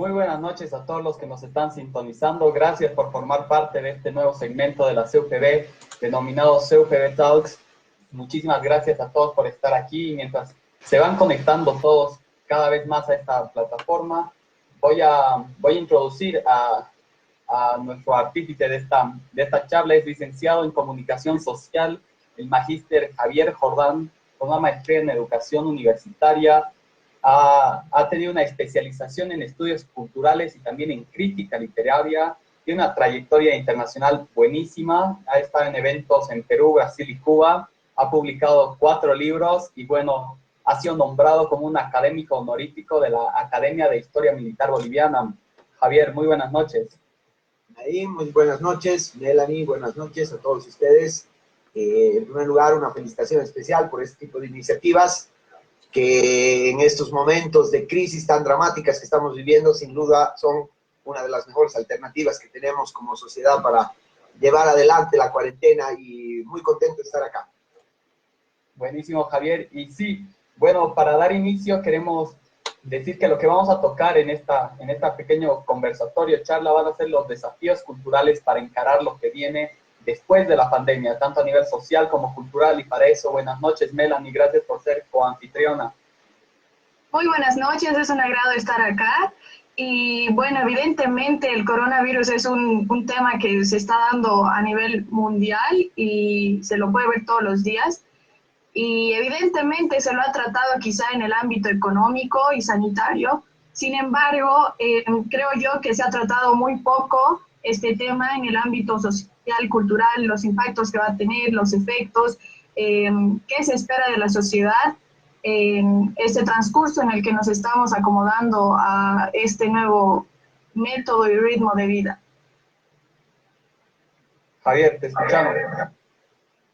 Muy buenas noches a todos los que nos están sintonizando. Gracias por formar parte de este nuevo segmento de la CUPB, denominado CUPB Talks. Muchísimas gracias a todos por estar aquí. Mientras se van conectando todos cada vez más a esta plataforma, voy a introducir a nuestro artífice de esta charla. Es licenciado en Comunicación Social, el magíster Javier Jordán, con una maestría en Educación Universitaria. Ha tenido una especialización en estudios culturales y también en crítica literaria. Tiene una trayectoria internacional buenísima. Ha estado en eventos en Perú, Brasil y Cuba. Ha publicado 4 libros y, bueno, ha sido nombrado como un académico honorífico de la Academia de Historia Militar Boliviana. Javier, muy buenas noches. Ahí, muy buenas noches. Melanie, buenas noches a todos ustedes. En primer lugar, una felicitación especial por este tipo de iniciativas que en estos momentos de crisis tan dramáticas que estamos viviendo, sin duda son una de las mejores alternativas que tenemos como sociedad para llevar adelante la cuarentena, y muy contento de estar acá. Buenísimo, Javier. Y sí, bueno, para dar inicio queremos decir que lo que vamos a tocar en esta pequeño conversatorio, charla, van a ser los desafíos culturales para encarar lo que viene después de la pandemia, tanto a nivel social como cultural. Y para eso, buenas noches, Melanie, gracias por ser coanfitriona. Muy buenas noches, es un agrado estar acá. Y bueno, evidentemente el coronavirus es un tema que se está dando a nivel mundial y se lo puede ver todos los días. Y evidentemente se lo ha tratado quizá en el ámbito económico y sanitario. Sin embargo, creo yo que se ha tratado muy poco este tema en el ámbito social, cultural, los impactos que va a tener, los efectos, qué se espera de la sociedad en este transcurso en el que nos estamos acomodando a este nuevo método y ritmo de vida. Javier, te escuchamos.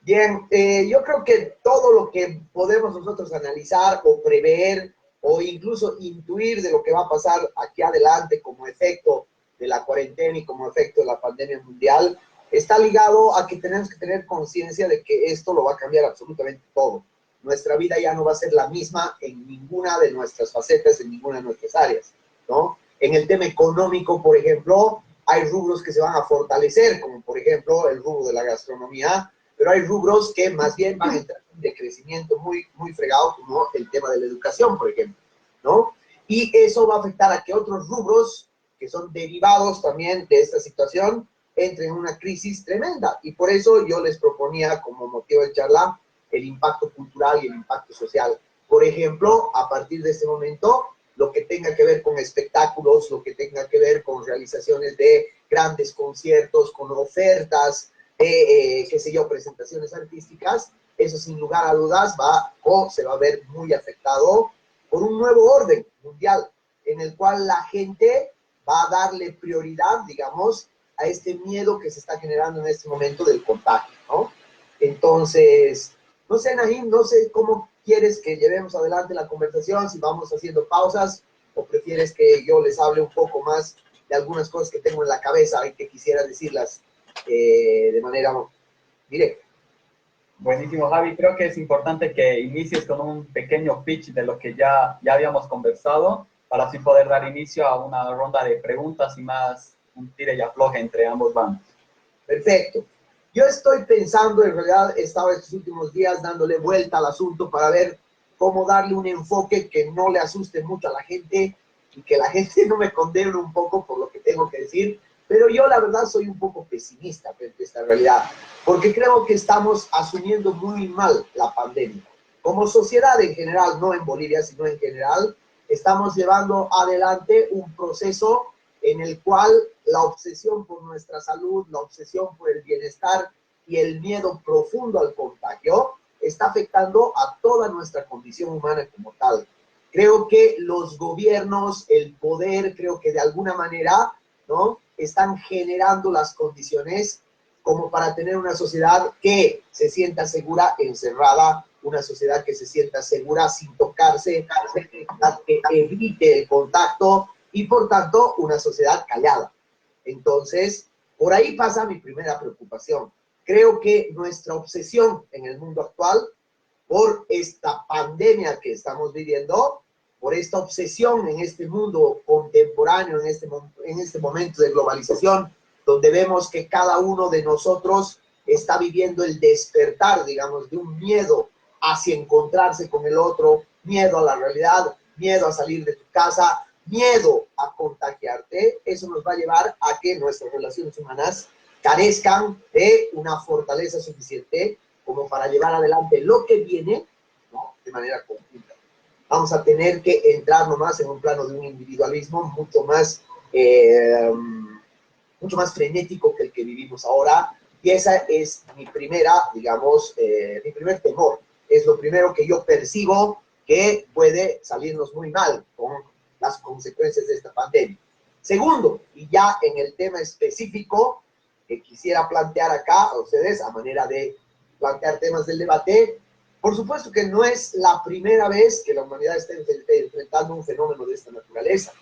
Bien, yo creo que todo lo que podemos nosotros analizar o prever o incluso intuir de lo que va a pasar aquí adelante como efecto de la cuarentena y como efecto de la pandemia mundial, está ligado a que tenemos que tener conciencia de que esto lo va a cambiar absolutamente todo. Nuestra vida ya no va a ser la misma en ninguna de nuestras facetas, en ninguna de nuestras áreas, ¿no? En el tema económico, por ejemplo, hay rubros que se van a fortalecer, como por ejemplo el rubro de la gastronomía, pero hay rubros que más bien van a entrar de crecimiento muy fregado, como el tema de la educación, por ejemplo, ¿no? Y eso va a afectar a que otros rubros, que son derivados también de esta situación, entren en una crisis tremenda. Y por eso yo les proponía como motivo de charla el impacto cultural y el impacto social. Por ejemplo, a partir de este momento, lo que tenga que ver con espectáculos, lo que tenga que ver con realizaciones de grandes conciertos, con ofertas, qué sé yo, presentaciones artísticas, eso sin lugar a dudas se va a ver muy afectado por un nuevo orden mundial en el cual la gente va a darle prioridad, digamos, a este miedo que se está generando en este momento del contagio, ¿no? Entonces, no sé, Nahin, no sé cómo quieres que llevemos adelante la conversación, si vamos haciendo pausas o prefieres que yo les hable un poco más de algunas cosas que tengo en la cabeza y que quisiera decirlas de manera directa. Buenísimo, Javi. Creo que es importante que inicies con un pequeño pitch de lo que ya habíamos conversado, para así poder dar inicio a una ronda de preguntas y más un tire y afloje entre ambos bandos. Perfecto. Yo estoy pensando, en realidad he estado estos últimos días dándole vuelta al asunto para ver cómo darle un enfoque que no le asuste mucho a la gente y que la gente no me condene un poco por lo que tengo que decir. Pero yo la verdad soy un poco pesimista frente a esta realidad, porque creo que estamos asumiendo muy mal la pandemia. Como sociedad en general, no en Bolivia, sino en general, estamos llevando adelante un proceso en el cual la obsesión por nuestra salud, la obsesión por el bienestar y el miedo profundo al contagio está afectando a toda nuestra condición humana como tal. Creo que los gobiernos, el poder, creo que de alguna manera, ¿no?, están generando las condiciones como para tener una sociedad que se sienta segura encerrada, una sociedad que se sienta segura sin tocarse, que evite el contacto y por tanto una sociedad callada. Entonces, por ahí pasa mi primera preocupación. Creo que nuestra obsesión en el mundo actual por esta pandemia que estamos viviendo, por esta obsesión en este mundo contemporáneo, en este momento de globalización, donde vemos que cada uno de nosotros está viviendo el despertar, digamos, de un miedo hacia encontrarse con el otro, miedo a la realidad, miedo a salir de tu casa, miedo a contagiarte. Eso nos va a llevar a que nuestras relaciones humanas carezcan de una fortaleza suficiente como para llevar adelante lo que viene, ¿no?, de manera conjunta. Vamos a tener que entrar nomás en un plano de un individualismo mucho más frenético que el que vivimos ahora, y esa es mi primera, digamos, mi primer temor. Es lo primero que yo percibo que puede salirnos muy mal con las consecuencias de esta pandemia. Segundo, y ya en el tema específico que quisiera plantear acá a ustedes, a manera de plantear temas del debate, por supuesto que no es la primera vez que la humanidad está enfrentando un fenómeno de esta naturaleza,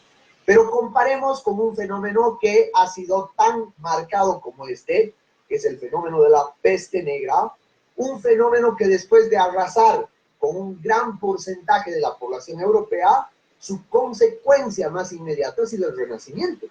pero comparemos con un fenómeno que ha sido tan marcado como este, que es el fenómeno de la peste negra, un fenómeno que después de arrasar con un gran porcentaje de la población europea, su consecuencia más inmediata ha sido el renacimiento.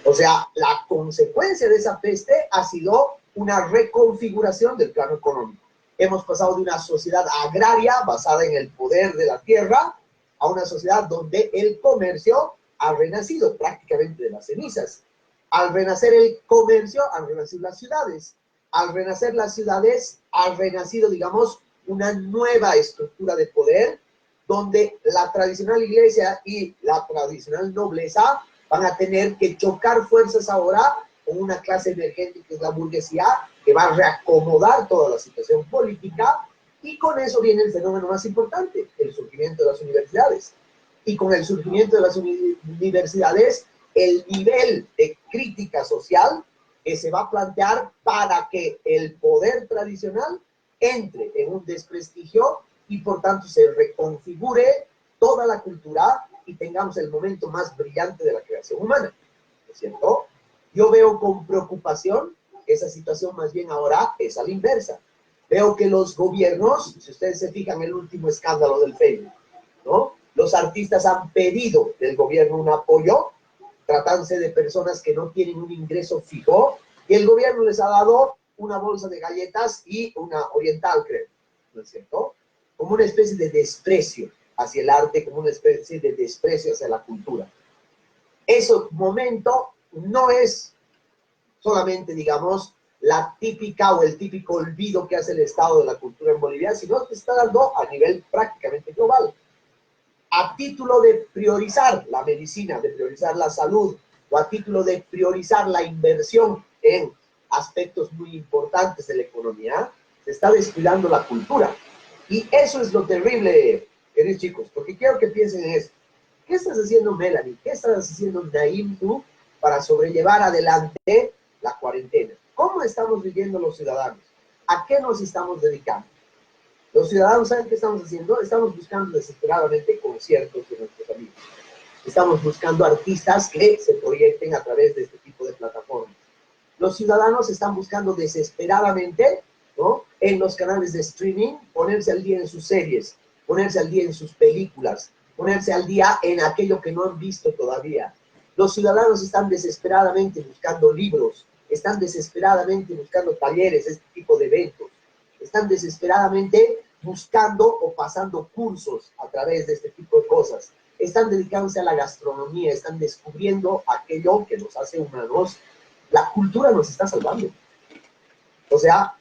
O sea, la consecuencia de esa peste ha sido una reconfiguración del plano económico. Hemos pasado de una sociedad agraria basada en el poder de la tierra a una sociedad donde el comercio ha renacido prácticamente de las cenizas. Al renacer el comercio, han renacido las ciudades. Al renacer las ciudades, ha renacido, digamos, una nueva estructura de poder donde la tradicional iglesia y la tradicional nobleza van a tener que chocar fuerzas ahora con una clase emergente que es la burguesía, que va a reacomodar toda la situación política, y con eso viene el fenómeno más importante, el surgimiento de las universidades. Y con el surgimiento de las universidades, el nivel de crítica social que se va a plantear para que el poder tradicional entre en un desprestigio y por tanto se reconfigure toda la cultura y tengamos el momento más brillante de la creación humana, ¿no es cierto? Yo veo con preocupación que esa situación más bien ahora es a la inversa. Veo que los gobiernos, si ustedes se fijan en el último escándalo del Facebook, ¿no?, los artistas han pedido del gobierno un apoyo, tratándose de personas que no tienen un ingreso fijo, y el gobierno les ha dado una bolsa de galletas y una oriental, creo, ¿no es cierto? Como una especie de desprecio hacia el arte, como una especie de desprecio hacia la cultura. Ese momento no es solamente, digamos, la típica o el típico olvido que hace el estado de la cultura en Bolivia, sino que está dando a nivel prácticamente global. A título de priorizar la medicina, de priorizar la salud, o a título de priorizar la inversión en aspectos muy importantes de la economía, se está descuidando la cultura. Y eso es lo terrible, queridos chicos, porque quiero que piensen en eso. ¿Qué estás haciendo, Melanie? ¿Qué estás haciendo, Naim, tú, para sobrellevar adelante la cuarentena? ¿Cómo estamos viviendo los ciudadanos? ¿A qué nos estamos dedicando? Los ciudadanos, ¿saben qué estamos haciendo? Estamos buscando desesperadamente conciertos de nuestros amigos. Estamos buscando artistas que se proyecten a través de este tipo de plataformas. Los ciudadanos están buscando desesperadamente, ¿no?, en los canales de streaming, ponerse al día en sus series, ponerse al día en sus películas, ponerse al día en aquello que no han visto todavía. Los ciudadanos están desesperadamente buscando libros, están desesperadamente buscando talleres, este tipo de eventos. Están desesperadamente buscando o pasando cursos a través de este tipo de cosas. Están dedicándose a la gastronomía, están descubriendo aquello que nos hace humanos. La cultura nos está salvando. O sea,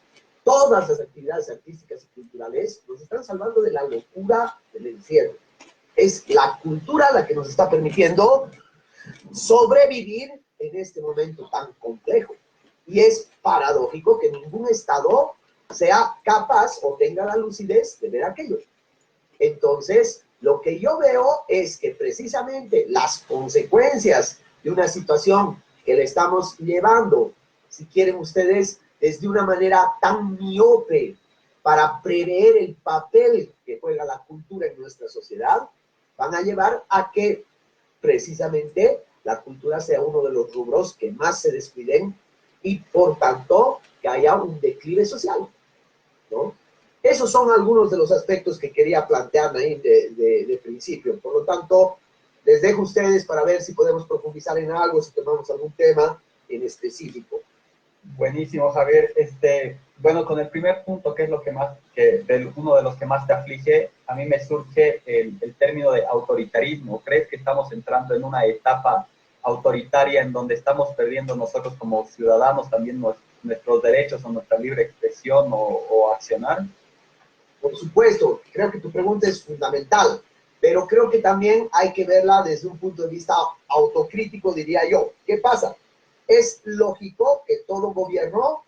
todas las actividades artísticas y culturales nos están salvando de la locura del encierro. Es la cultura la que nos está permitiendo sobrevivir en este momento tan complejo. Y es paradójico que ningún Estado sea capaz o tenga la lucidez de ver aquello. Entonces, lo que yo veo es que precisamente las consecuencias de una situación que le estamos llevando, si quieren ustedes, desde una manera tan miope para prever el papel que juega la cultura en nuestra sociedad, van a llevar a que precisamente la cultura sea uno de los rubros que más se descuiden y por tanto que haya un declive social, ¿no? Esos son algunos de los aspectos que quería plantear ahí de principio. Por lo tanto, les dejo a ustedes para ver si podemos profundizar en algo, si tomamos algún tema en específico. Buenísimo, Javier. Bueno, con el primer punto, que es lo que más, uno de los que más te aflige, a mí me surge el término de autoritarismo. ¿Crees que estamos entrando en una etapa autoritaria en donde estamos perdiendo nosotros como ciudadanos también nuestros derechos o nuestra libre expresión o accionar? Por supuesto, creo que tu pregunta es fundamental, pero creo que también hay que verla desde un punto de vista autocrítico, diría yo. ¿Qué pasa? Es lógico que todo gobierno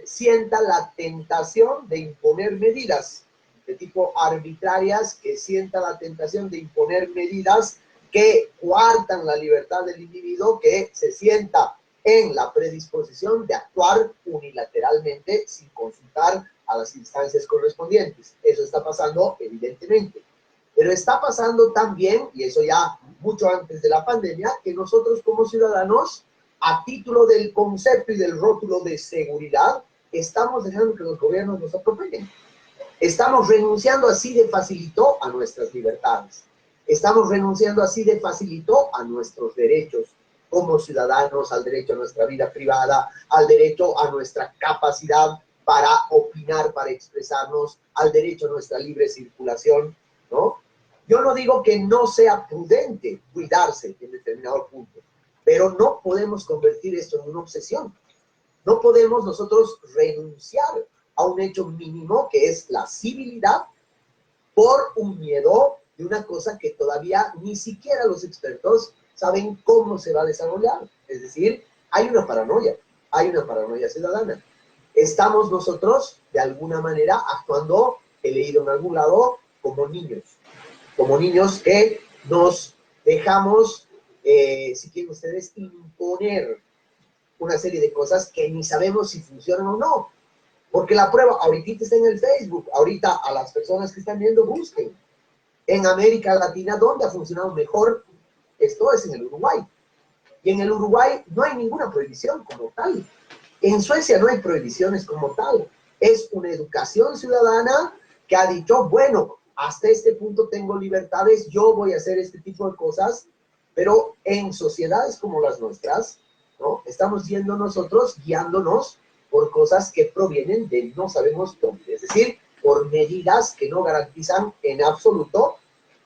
sienta la tentación de imponer medidas de tipo arbitrarias, que sienta la tentación de imponer medidas que coartan la libertad del individuo, que se sienta en la predisposición de actuar unilateralmente sin consultar a las instancias correspondientes. Eso está pasando evidentemente. Pero está pasando también, y eso ya mucho antes de la pandemia, que nosotros como ciudadanos, a título del concepto y del rótulo de seguridad, estamos dejando que los gobiernos nos atropellen. Estamos renunciando así de facilito a nuestras libertades. Estamos renunciando así de facilito a nuestros derechos como ciudadanos, al derecho a nuestra vida privada, al derecho a nuestra capacidad para opinar, para expresarnos, al derecho a nuestra libre circulación, ¿no? Yo no digo que no sea prudente cuidarse en determinado punto, pero no podemos convertir esto en una obsesión. No podemos nosotros renunciar a un hecho mínimo que es la civilidad por un miedo de una cosa que todavía ni siquiera los expertos saben cómo se va a desarrollar. Es decir, hay una paranoia ciudadana. Estamos nosotros, de alguna manera, actuando, he leído en algún lado, como niños que nos dejamos, si quieren ustedes, imponer una serie de cosas que ni sabemos si funcionan o no. Porque la prueba ahorita está en el Facebook, ahorita a las personas que están viendo busquen. En América Latina, ¿dónde ha funcionado mejor? Esto es en el Uruguay. Y en el Uruguay no hay ninguna prohibición como tal. En Suecia no hay prohibiciones como tal. Es una educación ciudadana que ha dicho, bueno, hasta este punto tengo libertades, yo voy a hacer este tipo de cosas, pero en sociedades como las nuestras, ¿no? Estamos yendo nosotros, guiándonos por cosas que provienen de no sabemos dónde. Es decir, por medidas que no garantizan en absoluto,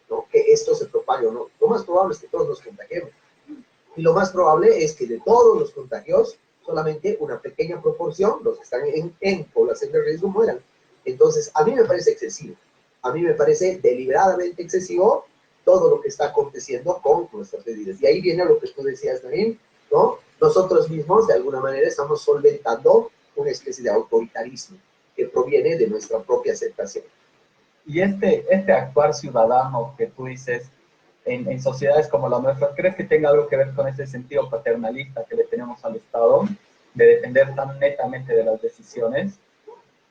¿no?, que esto se propague o no. Lo más probable es que todos nos contagiemos. Y lo más probable es que de todos los contagios, solamente una pequeña proporción, los que están en población de riesgo, mueran. Entonces, a mí me parece excesivo. A mí me parece deliberadamente excesivo todo lo que está aconteciendo con nuestras medidas. Y ahí viene lo que tú decías, Narim, ¿no? Nosotros mismos, de alguna manera, estamos solventando una especie de autoritarismo que proviene de nuestra propia aceptación. Y este actuar ciudadano que tú dices en sociedades como la nuestra, ¿crees que tenga algo que ver con ese sentido paternalista que le tenemos al Estado, de depender tan netamente de las decisiones?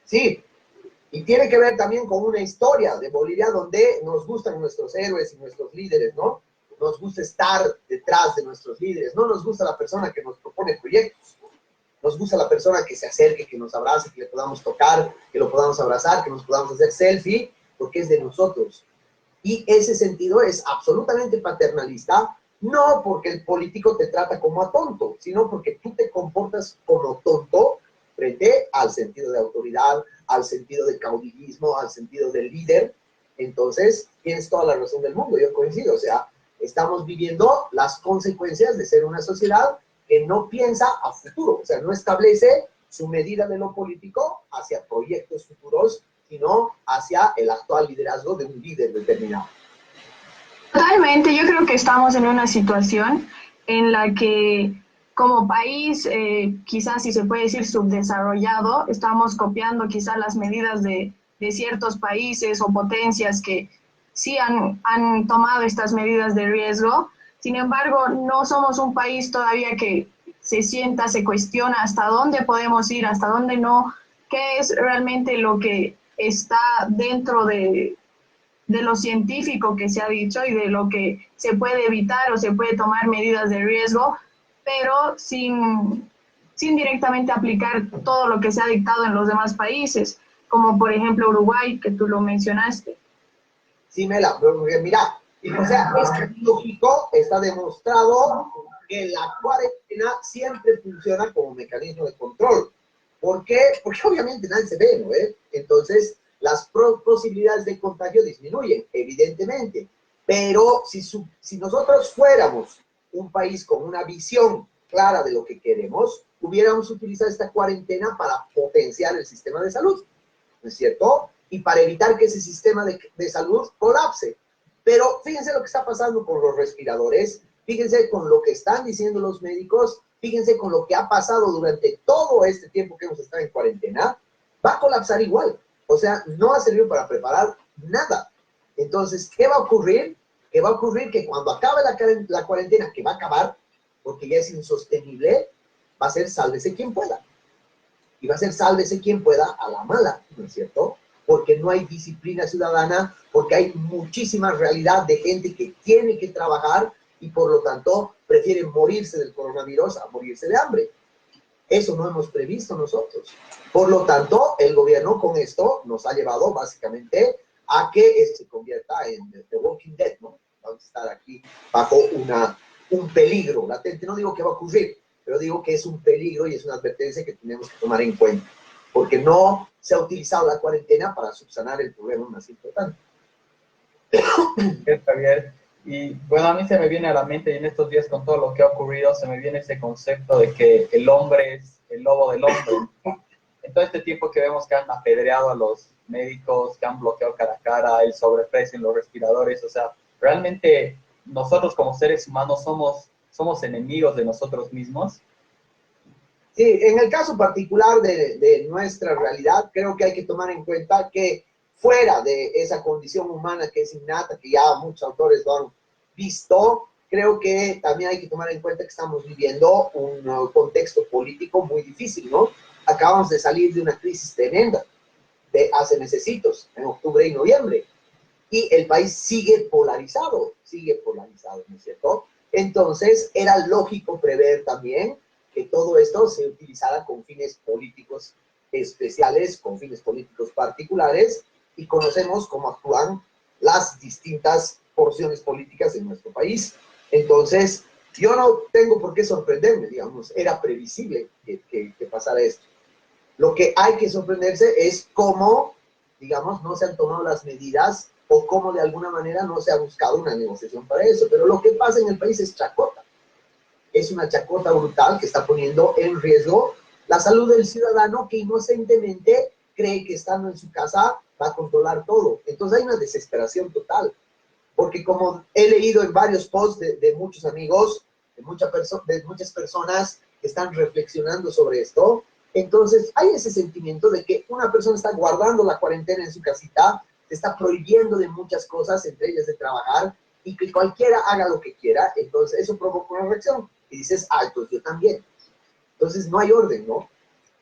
Sí, y tiene que ver también con una historia de Bolivia donde nos gustan nuestros héroes y nuestros líderes, ¿no? Nos gusta estar detrás de nuestros líderes, no nos gusta la persona que nos propone proyectos, nos gusta la persona que se acerque, que nos abrace, que le podamos tocar, que lo podamos abrazar, que nos podamos hacer selfie, porque es de nosotros. Y ese sentido es absolutamente paternalista, no porque el político te trata como a tonto, sino porque tú te comportas como tonto frente al sentido de autoridad, al sentido de caudillismo, al sentido del líder. Entonces, tienes toda la razón del mundo, yo coincido. O sea, estamos viviendo las consecuencias de ser una sociedad que no piensa a futuro, o sea, no establece su medida de lo político hacia proyectos futuros, sino hacia el actual liderazgo de un líder determinado. Totalmente, yo creo que estamos en una situación en la que como país, quizás si se puede decir subdesarrollado, estamos copiando quizás las medidas de ciertos países o potencias que sí han tomado estas medidas de riesgo. Sin embargo, no somos un país todavía que se sienta, se cuestiona hasta dónde podemos ir, hasta dónde no, qué es realmente lo que está dentro de lo científico que se ha dicho y de lo que se puede evitar o se puede tomar medidas de riesgo, pero sin directamente aplicar todo lo que se ha dictado en los demás países. como por ejemplo Uruguay, que tú lo mencionaste. Sí, Mela, porque mira, o sea, es lógico, está demostrado que la cuarentena siempre funciona como mecanismo de control. ¿Por qué? Porque obviamente nadie se ve, ¿no? Entonces, las posibilidades de contagio disminuyen, evidentemente. Pero si nosotros fuéramos un país con una visión clara de lo que queremos, hubiéramos utilizado esta cuarentena para potenciar el sistema de salud, ¿no es cierto? Y para evitar que ese sistema de salud colapse. Pero fíjense lo que está pasando con los respiradores, fíjense con lo que están diciendo los médicos, fíjense con lo que ha pasado durante todo este tiempo que hemos estado en cuarentena, va a colapsar igual. O sea, no ha servido para preparar nada. Entonces, ¿qué va a ocurrir? ¿Qué va a ocurrir? Que cuando acabe la cuarentena, que va a acabar, porque ya es insostenible, va a ser sálvese quien pueda. Y va a ser sálvese quien pueda a la mala, ¿no es cierto? Porque no hay disciplina ciudadana, porque hay muchísima realidad de gente que tiene que trabajar y por lo tanto prefieren morirse del coronavirus a morirse de hambre. Eso no hemos previsto nosotros. Por lo tanto, el gobierno con esto nos ha llevado básicamente a que se convierta en The Walking Dead, ¿no? Vamos a estar aquí bajo un peligro latente. No digo que va a ocurrir, pero digo que es un peligro y es una advertencia que tenemos que tomar en cuenta, porque no se ha utilizado la cuarentena para subsanar el problema más importante. Javier. Y bueno, a mí se me viene a la mente, y en estos días con todo lo que ha ocurrido, se me viene ese concepto de que el hombre es el lobo del hombre. En todo este tiempo que vemos que han apedreado a los médicos, que han bloqueado cara a cara, el sobreprecio en los respiradores, o sea, realmente nosotros como seres humanos somos enemigos de nosotros mismos. Sí, en el caso particular de nuestra realidad, creo que hay que tomar en cuenta que fuera de esa condición humana que es innata, que ya muchos autores lo han visto, creo que también hay que tomar en cuenta que estamos viviendo un contexto político muy difícil, ¿no? Acabamos de salir de una crisis tremenda de hace mesecitos, en octubre y noviembre, y el país sigue polarizado, ¿no es cierto? Entonces, era lógico prever también que todo esto se utilizara con fines políticos especiales, con fines políticos particulares, y conocemos cómo actúan las distintas porciones políticas en nuestro país. Entonces, yo no tengo por qué sorprenderme, digamos, era previsible que pasara esto. Lo que hay que sorprenderse es cómo, digamos, no se han tomado las medidas o cómo de alguna manera no se ha buscado una negociación para eso. Pero lo que pasa en el país es chacota. Es una chacota brutal que está poniendo en riesgo la salud del ciudadano que inocentemente cree que estando en su casa va a controlar todo. Entonces hay una desesperación total. Porque como he leído en varios posts de muchos amigos, de muchas personas que están reflexionando sobre esto, entonces hay ese sentimiento de que una persona está guardando la cuarentena en su casita, se está prohibiendo de muchas cosas, entre ellas de trabajar, y que cualquiera haga lo que quiera, entonces eso provoca una reacción. Y dices, entonces yo también. Entonces no hay orden, ¿no?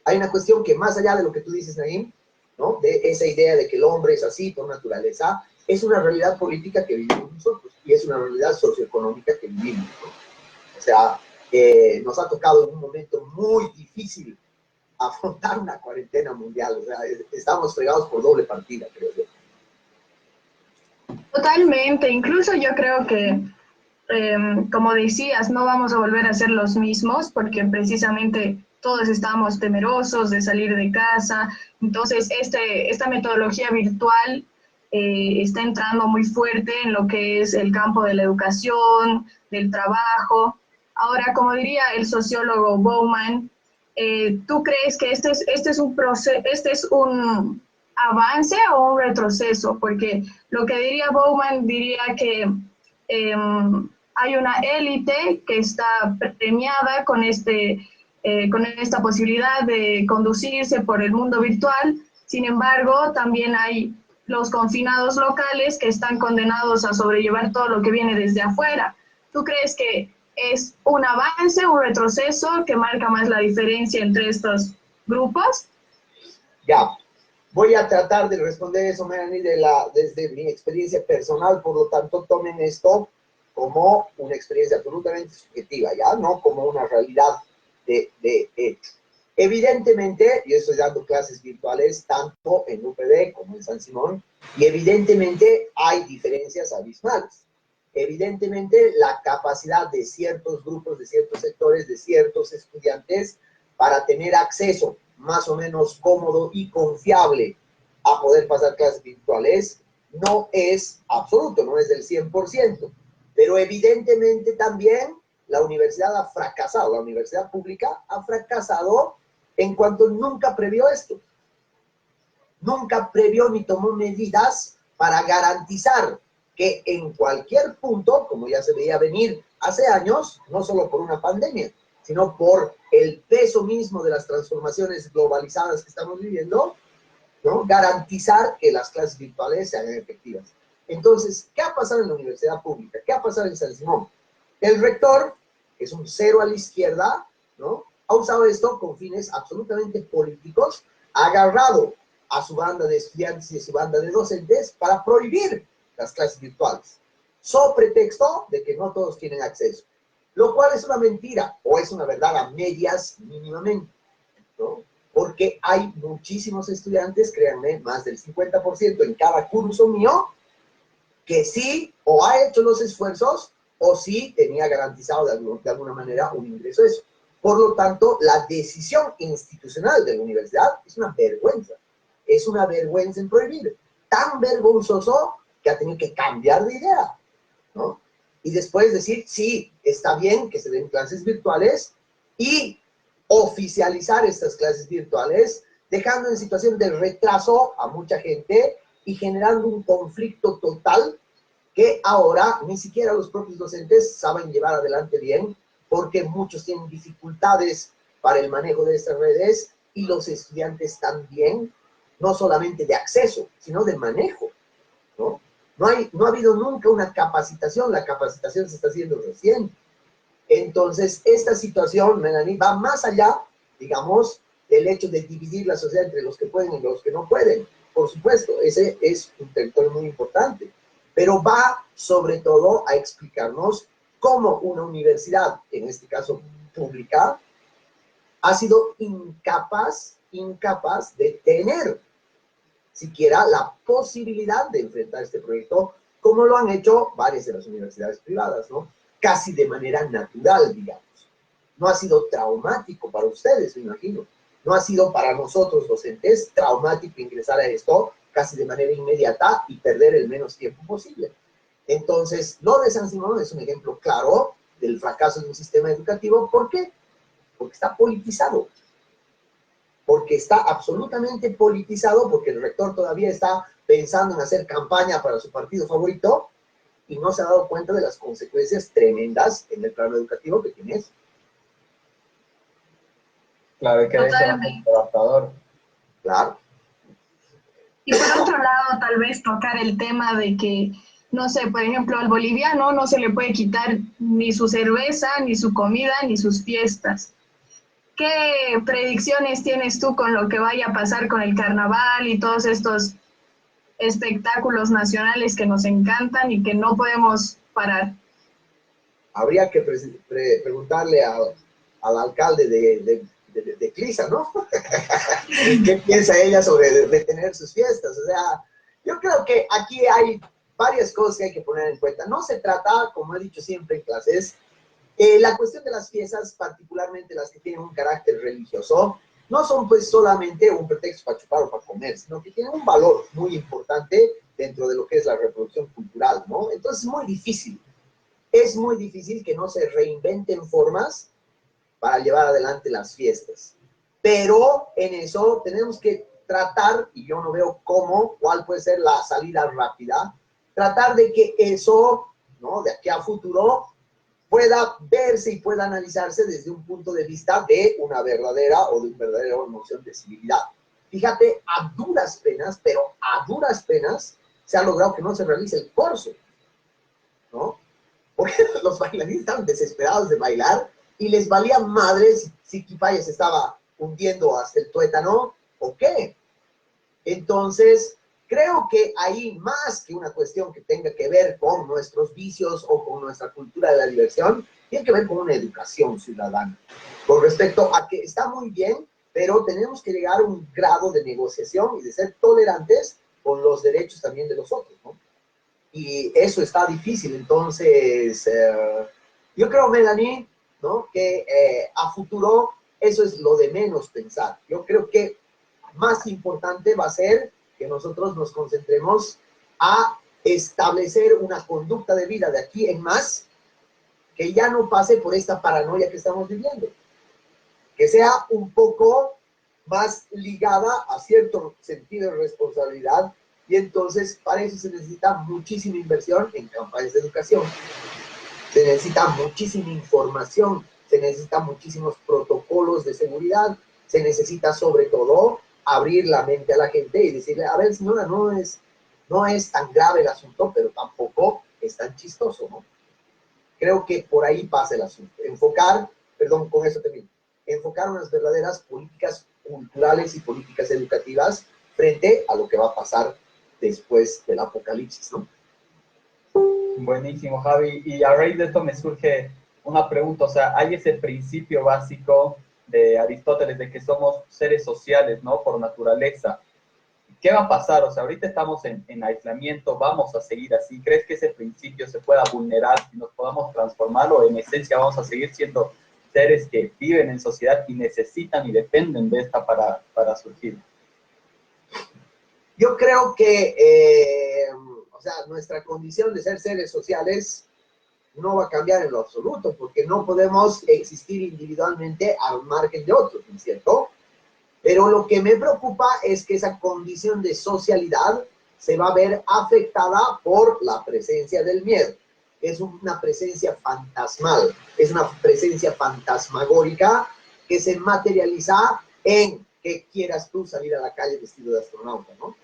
Hay una cuestión que más allá de lo que tú dices, Naim, ¿no? De esa idea de que el hombre es así por naturaleza, es una realidad política que vivimos nosotros y es una realidad socioeconómica que vivimos, ¿no? O sea, nos ha tocado en un momento muy difícil afrontar una cuarentena mundial, o sea, estamos fregados por doble partida, creo yo. Totalmente, incluso yo creo que, como decías, no vamos a volver a ser los mismos porque precisamente todos estamos temerosos de salir de casa, entonces esta metodología virtual está entrando muy fuerte en lo que es el campo de la educación, del trabajo. Ahora, como diría el sociólogo Bauman, ¿tú crees que este es un proceso, este es un avance o un retroceso? Porque lo que diría Bauman diría que hay una élite que está premiada con esta posibilidad de conducirse por el mundo virtual. Sin embargo, también hay los confinados locales que están condenados a sobrellevar todo lo que viene desde afuera. ¿Tú crees que es un avance, un retroceso que marca más la diferencia entre estos grupos? Ya, voy a tratar de responder eso, Melanie, desde mi experiencia personal, por lo tanto, tomen esto como una experiencia absolutamente subjetiva, ¿ya? No como una realidad de hecho. Evidentemente, yo estoy dando clases virtuales tanto en UPB como en San Simón, y evidentemente hay diferencias abismales. Evidentemente, la capacidad de ciertos grupos, de ciertos sectores, de ciertos estudiantes para tener acceso más o menos cómodo y confiable a poder pasar clases virtuales no es absoluto, no es del 100%, pero evidentemente también la universidad ha fracasado, la universidad pública ha fracasado en cuanto nunca previó esto. Nunca previó ni tomó medidas para garantizar que en cualquier punto, como ya se veía venir hace años, no solo por una pandemia, sino por el peso mismo de las transformaciones globalizadas que estamos viviendo, ¿no? Garantizar que las clases virtuales se hagan efectivas. Entonces, ¿qué ha pasado en la universidad pública? ¿Qué ha pasado en San Simón? El rector, que es un cero a la izquierda, ¿no? Ha usado esto con fines absolutamente políticos, ha agarrado a su banda de estudiantes y a su banda de docentes para prohibir las clases virtuales, sobre pretexto de que no todos tienen acceso, lo cual es una mentira, o es una verdad a medias mínimamente, ¿no? Porque hay muchísimos estudiantes, créanme, más del 50% en cada curso mío, que sí o ha hecho los esfuerzos o sí tenía garantizado de alguna manera un ingreso a eso. Por lo tanto, la decisión institucional de la universidad es una vergüenza en prohibir, tan vergonzoso que ha tenido que cambiar de idea, ¿no? Y después decir, sí, está bien que se den clases virtuales y oficializar estas clases virtuales, dejando en situación de retraso a mucha gente y generando un conflicto total que ahora ni siquiera los propios docentes saben llevar adelante bien, porque muchos tienen dificultades para el manejo de estas redes y los estudiantes también, no solamente de acceso, sino de manejo, ¿no? No ha habido nunca una capacitación, la capacitación se está haciendo recién. Entonces, esta situación, Melanie, va más allá, digamos, del hecho de dividir la sociedad entre los que pueden y los que no pueden. Por supuesto, ese es un territorio muy importante, pero va sobre todo a explicarnos cómo una universidad, en este caso pública, ha sido incapaz de tener siquiera la posibilidad de enfrentar este proyecto, como lo han hecho varias de las universidades privadas, ¿no? Casi de manera natural, digamos. No ha sido traumático para ustedes, me imagino. No ha sido para nosotros, docentes, traumático ingresar a esto casi de manera inmediata y perder el menos tiempo posible. Entonces, lo de San Simón es un ejemplo claro del fracaso de un sistema educativo. ¿Por qué? Porque está politizado. Porque está absolutamente politizado, porque el rector todavía está pensando en hacer campaña para su partido favorito y no se ha dado cuenta de las consecuencias tremendas en el plano educativo que tiene eso. Claro, y que debe ser un devastador. Claro. Y por otro lado, tal vez tocar el tema de que, no sé, por ejemplo, al boliviano no se le puede quitar ni su cerveza, ni su comida, ni sus fiestas. ¿Qué predicciones tienes tú con lo que vaya a pasar con el carnaval y todos estos espectáculos nacionales que nos encantan y que no podemos parar? Habría que preguntarle al alcalde de Clisa, ¿no? ¿Qué piensa ella sobre detener sus fiestas? O sea, yo creo que aquí hay varias cosas que hay que poner en cuenta. No se trata, como he dicho siempre en clases, la cuestión de las fiestas, particularmente las que tienen un carácter religioso, no son pues solamente un pretexto para chupar o para comer, sino que tienen un valor muy importante dentro de lo que es la reproducción cultural, ¿no? Entonces es muy difícil que no se reinventen formas para llevar adelante las fiestas. Pero en eso tenemos que tratar, y yo no veo cuál puede ser la salida rápida, tratar de que eso, ¿no? De aquí a futuro, pueda verse y pueda analizarse desde un punto de vista de una verdadera o de un verdadero noción de civilidad. Fíjate, a duras penas, pero a duras penas, se ha logrado que no se realice el corso, ¿no? Porque los bailarines estaban desesperados de bailar y les valía madres si Quipaya se estaba hundiendo hasta el tuétano o qué. Entonces, creo que ahí, más que una cuestión que tenga que ver con nuestros vicios o con nuestra cultura de la diversión, tiene que ver con una educación ciudadana. Con respecto a que está muy bien pero tenemos que llegar a un grado de negociación y de ser tolerantes con los derechos también de los otros, ¿no? Y eso está difícil, entonces yo creo, Melanie, ¿no? Que a futuro eso es lo de menos pensar. Yo creo que más importante va a ser que nosotros nos concentremos a establecer una conducta de vida de aquí en más que ya no pase por esta paranoia que estamos viviendo, que sea un poco más ligada a cierto sentido de responsabilidad, y entonces para eso se necesita muchísima inversión en campañas de educación, se necesita muchísima información, se necesitan muchísimos protocolos de seguridad, se necesita sobre todo abrir la mente a la gente y decirle, a ver señora, no es tan grave el asunto, pero tampoco es tan chistoso, ¿no? Creo que por ahí pasa el asunto. Con eso termino, enfocar unas verdaderas políticas culturales y políticas educativas frente a lo que va a pasar después del apocalipsis, ¿no? Buenísimo, Javi. Y a raíz de esto me surge una pregunta. O sea, hay ese principio básico de Aristóteles de que somos seres sociales, ¿no? Por naturaleza. ¿Qué va a pasar? O sea, ahorita estamos en aislamiento, vamos a seguir así. ¿Crees que ese principio se pueda vulnerar y nos podamos transformar, o en esencia vamos a seguir siendo seres que viven en sociedad y necesitan y dependen de esta para surgir? Yo creo que, o sea, nuestra condición de ser seres sociales no va a cambiar en lo absoluto, porque no podemos existir individualmente al margen de otros, ¿no es cierto? Pero lo que me preocupa es que esa condición de socialidad se va a ver afectada por la presencia del miedo. Es una presencia fantasmal, es una presencia fantasmagórica que se materializa en que quieras tú salir a la calle vestido de astronauta, ¿no?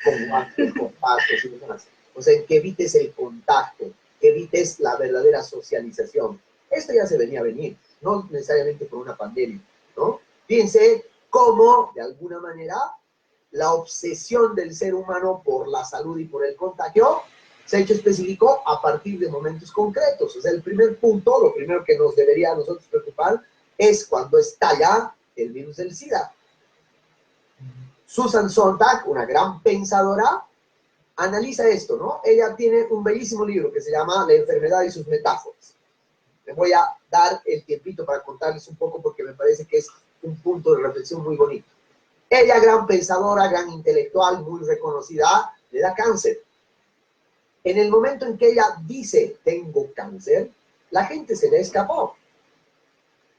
Con guantes, con pasos y demás. O sea, en que evites el contacto, que evites la verdadera socialización. Esto ya se venía a venir, no necesariamente por una pandemia, ¿no? Fíjense cómo, de alguna manera, la obsesión del ser humano por la salud y por el contagio se ha hecho específico a partir de momentos concretos. O sea, el primer punto, lo primero que nos debería a nosotros preocupar es cuando estalla el virus del SIDA. Susan Sontag, una gran pensadora, analiza esto, ¿no? Ella tiene un bellísimo libro que se llama La enfermedad y sus metáforas. Les voy a dar el tiempito para contarles un poco porque me parece que es un punto de reflexión muy bonito. Ella, gran pensadora, gran intelectual, muy reconocida, le da cáncer. En el momento en que ella dice, tengo cáncer, la gente se le escapó.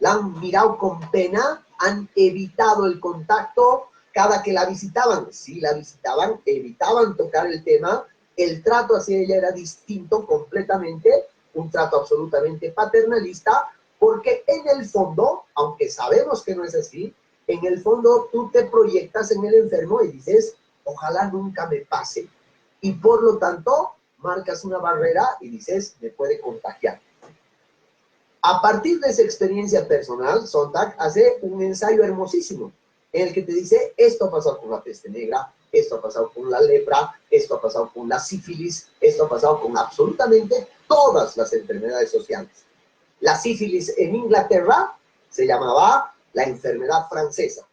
La han mirado con pena, han evitado el contacto cada que la visitaban. Si la visitaban, evitaban tocar el tema. El trato hacia ella era distinto completamente, un trato absolutamente paternalista, porque en el fondo, aunque sabemos que no es así, en el fondo tú te proyectas en el enfermo y dices, ojalá nunca me pase. Y por lo tanto, marcas una barrera y dices, me puede contagiar. A partir de esa experiencia personal, Sontag hace un ensayo hermosísimo en el que te dice, esto ha pasado con la peste negra, esto ha pasado con la lepra, esto ha pasado con la sífilis, esto ha pasado con absolutamente todas las enfermedades sociales. La sífilis en Inglaterra se llamaba la enfermedad francesa,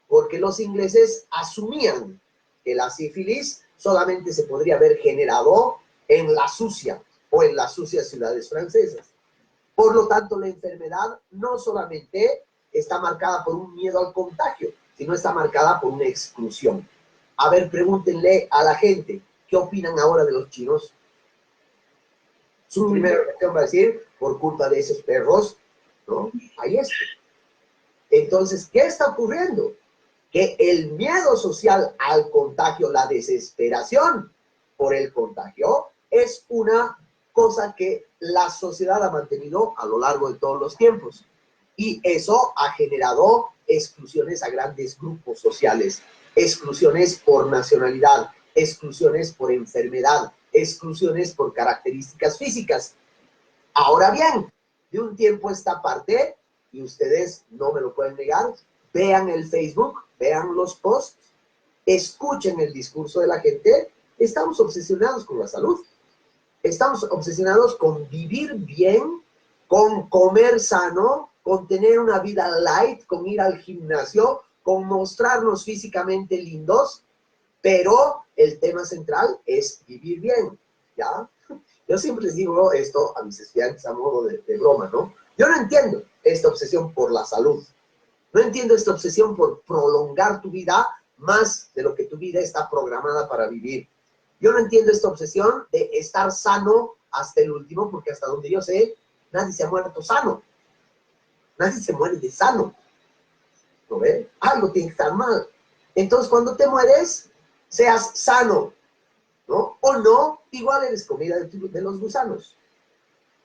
porque los ingleses asumían que la sífilis solamente se podría haber generado en la sucia o en las sucias ciudades francesas. Por lo tanto, la enfermedad no solamente está marcada por un miedo al contagio, sino está marcada por una exclusión. A ver, pregúntenle a la gente, ¿qué opinan ahora de los chinos? Su primera reacción va a decir, por culpa de esos perros, ¿no? Hay esto. Entonces, ¿qué está ocurriendo? Que el miedo social al contagio, la desesperación por el contagio, es una cosa que la sociedad ha mantenido a lo largo de todos los tiempos. Y eso ha generado exclusiones a grandes grupos sociales, exclusiones por nacionalidad, exclusiones por enfermedad, exclusiones por características físicas. Ahora bien, de un tiempo a esta parte, y ustedes no me lo pueden negar, vean el Facebook, vean los posts, escuchen el discurso de la gente, estamos obsesionados con la salud. Estamos obsesionados con vivir bien, con comer sano, con tener una vida light, con ir al gimnasio, con mostrarnos físicamente lindos, pero el tema central es vivir bien, ¿ya? Yo siempre les digo esto a mis estudiantes a modo de broma, ¿no? Yo no entiendo esta obsesión por la salud. No entiendo esta obsesión por prolongar tu vida más de lo que tu vida está programada para vivir. Yo no entiendo esta obsesión de estar sano hasta el último, porque hasta donde yo sé, nadie se ha muerto sano. Nadie se muere de sano. ¿No ve? Algo tiene que estar mal. Entonces, cuando te mueres, seas sano, ¿no? O no, igual eres comida de los gusanos.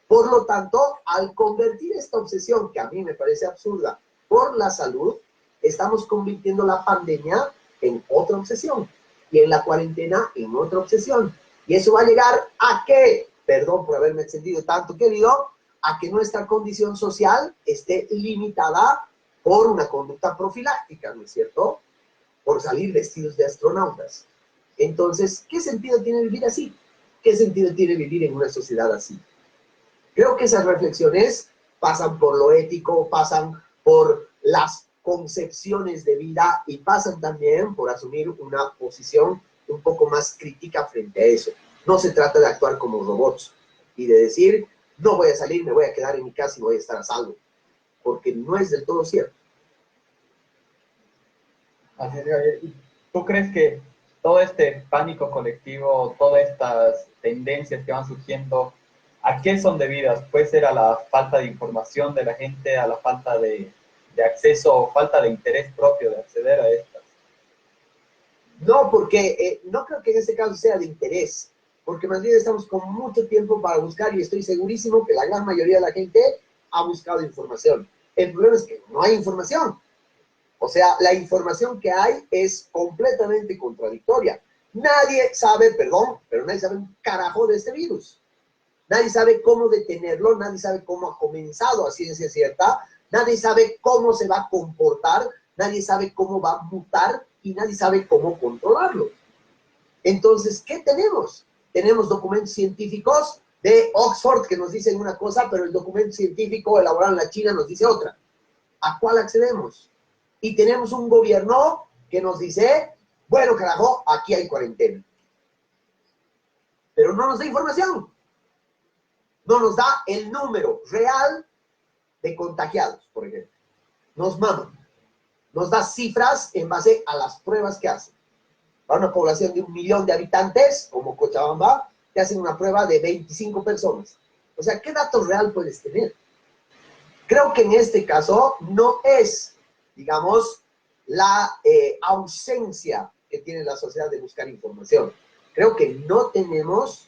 Por lo tanto, al convertir esta obsesión, que a mí me parece absurda, por la salud, estamos convirtiendo la pandemia en otra obsesión y en la cuarentena en otra obsesión. Y eso va a llegar a que, perdón por haberme extendido tanto, querido, a que nuestra condición social esté limitada por una conducta profiláctica, ¿no es cierto? Por salir vestidos de astronautas. Entonces, ¿qué sentido tiene vivir así? ¿Qué sentido tiene vivir en una sociedad así? Creo que esas reflexiones pasan por lo ético, pasan por las concepciones de vida y pasan también por asumir una posición un poco más crítica frente a eso. No se trata de actuar como robots y de decir, no voy a salir, me voy a quedar en mi casa y voy a estar a salvo, porque no es del todo cierto. Así es. ¿Y tú crees que todo este pánico colectivo, todas estas tendencias que van surgiendo, ¿a qué son debidas? Puede ser a la falta de información de la gente, a la falta de acceso o falta de interés propio de acceder a estas. No, porque no creo que en este caso sea de interés, porque más bien estamos con mucho tiempo para buscar y estoy segurísimo que la gran mayoría de la gente ha buscado información. El problema es que no hay información. O sea, la información que hay es completamente contradictoria. Nadie sabe, perdón, pero nadie sabe un carajo de este virus. Nadie sabe cómo detenerlo, nadie sabe cómo ha comenzado a ciencia cierta, nadie sabe cómo se va a comportar, nadie sabe cómo va a mutar y nadie sabe cómo controlarlo. Entonces, ¿qué tenemos? Tenemos documentos científicos de Oxford que nos dicen una cosa, pero el documento científico elaborado en la China nos dice otra. ¿A cuál accedemos? Y tenemos un gobierno que nos dice, bueno, carajo, aquí hay cuarentena. Pero no nos da información. No nos da el número real de contagiados, por ejemplo. Nos maman. Nos da cifras en base a las pruebas que hacen. Para una población de 1 millón de habitantes, como Cochabamba, te hacen una prueba de 25 personas. O sea, ¿qué datos real puedes tener? Creo que en este caso no es, digamos, la ausencia que tiene la sociedad de buscar información. Creo que no tenemos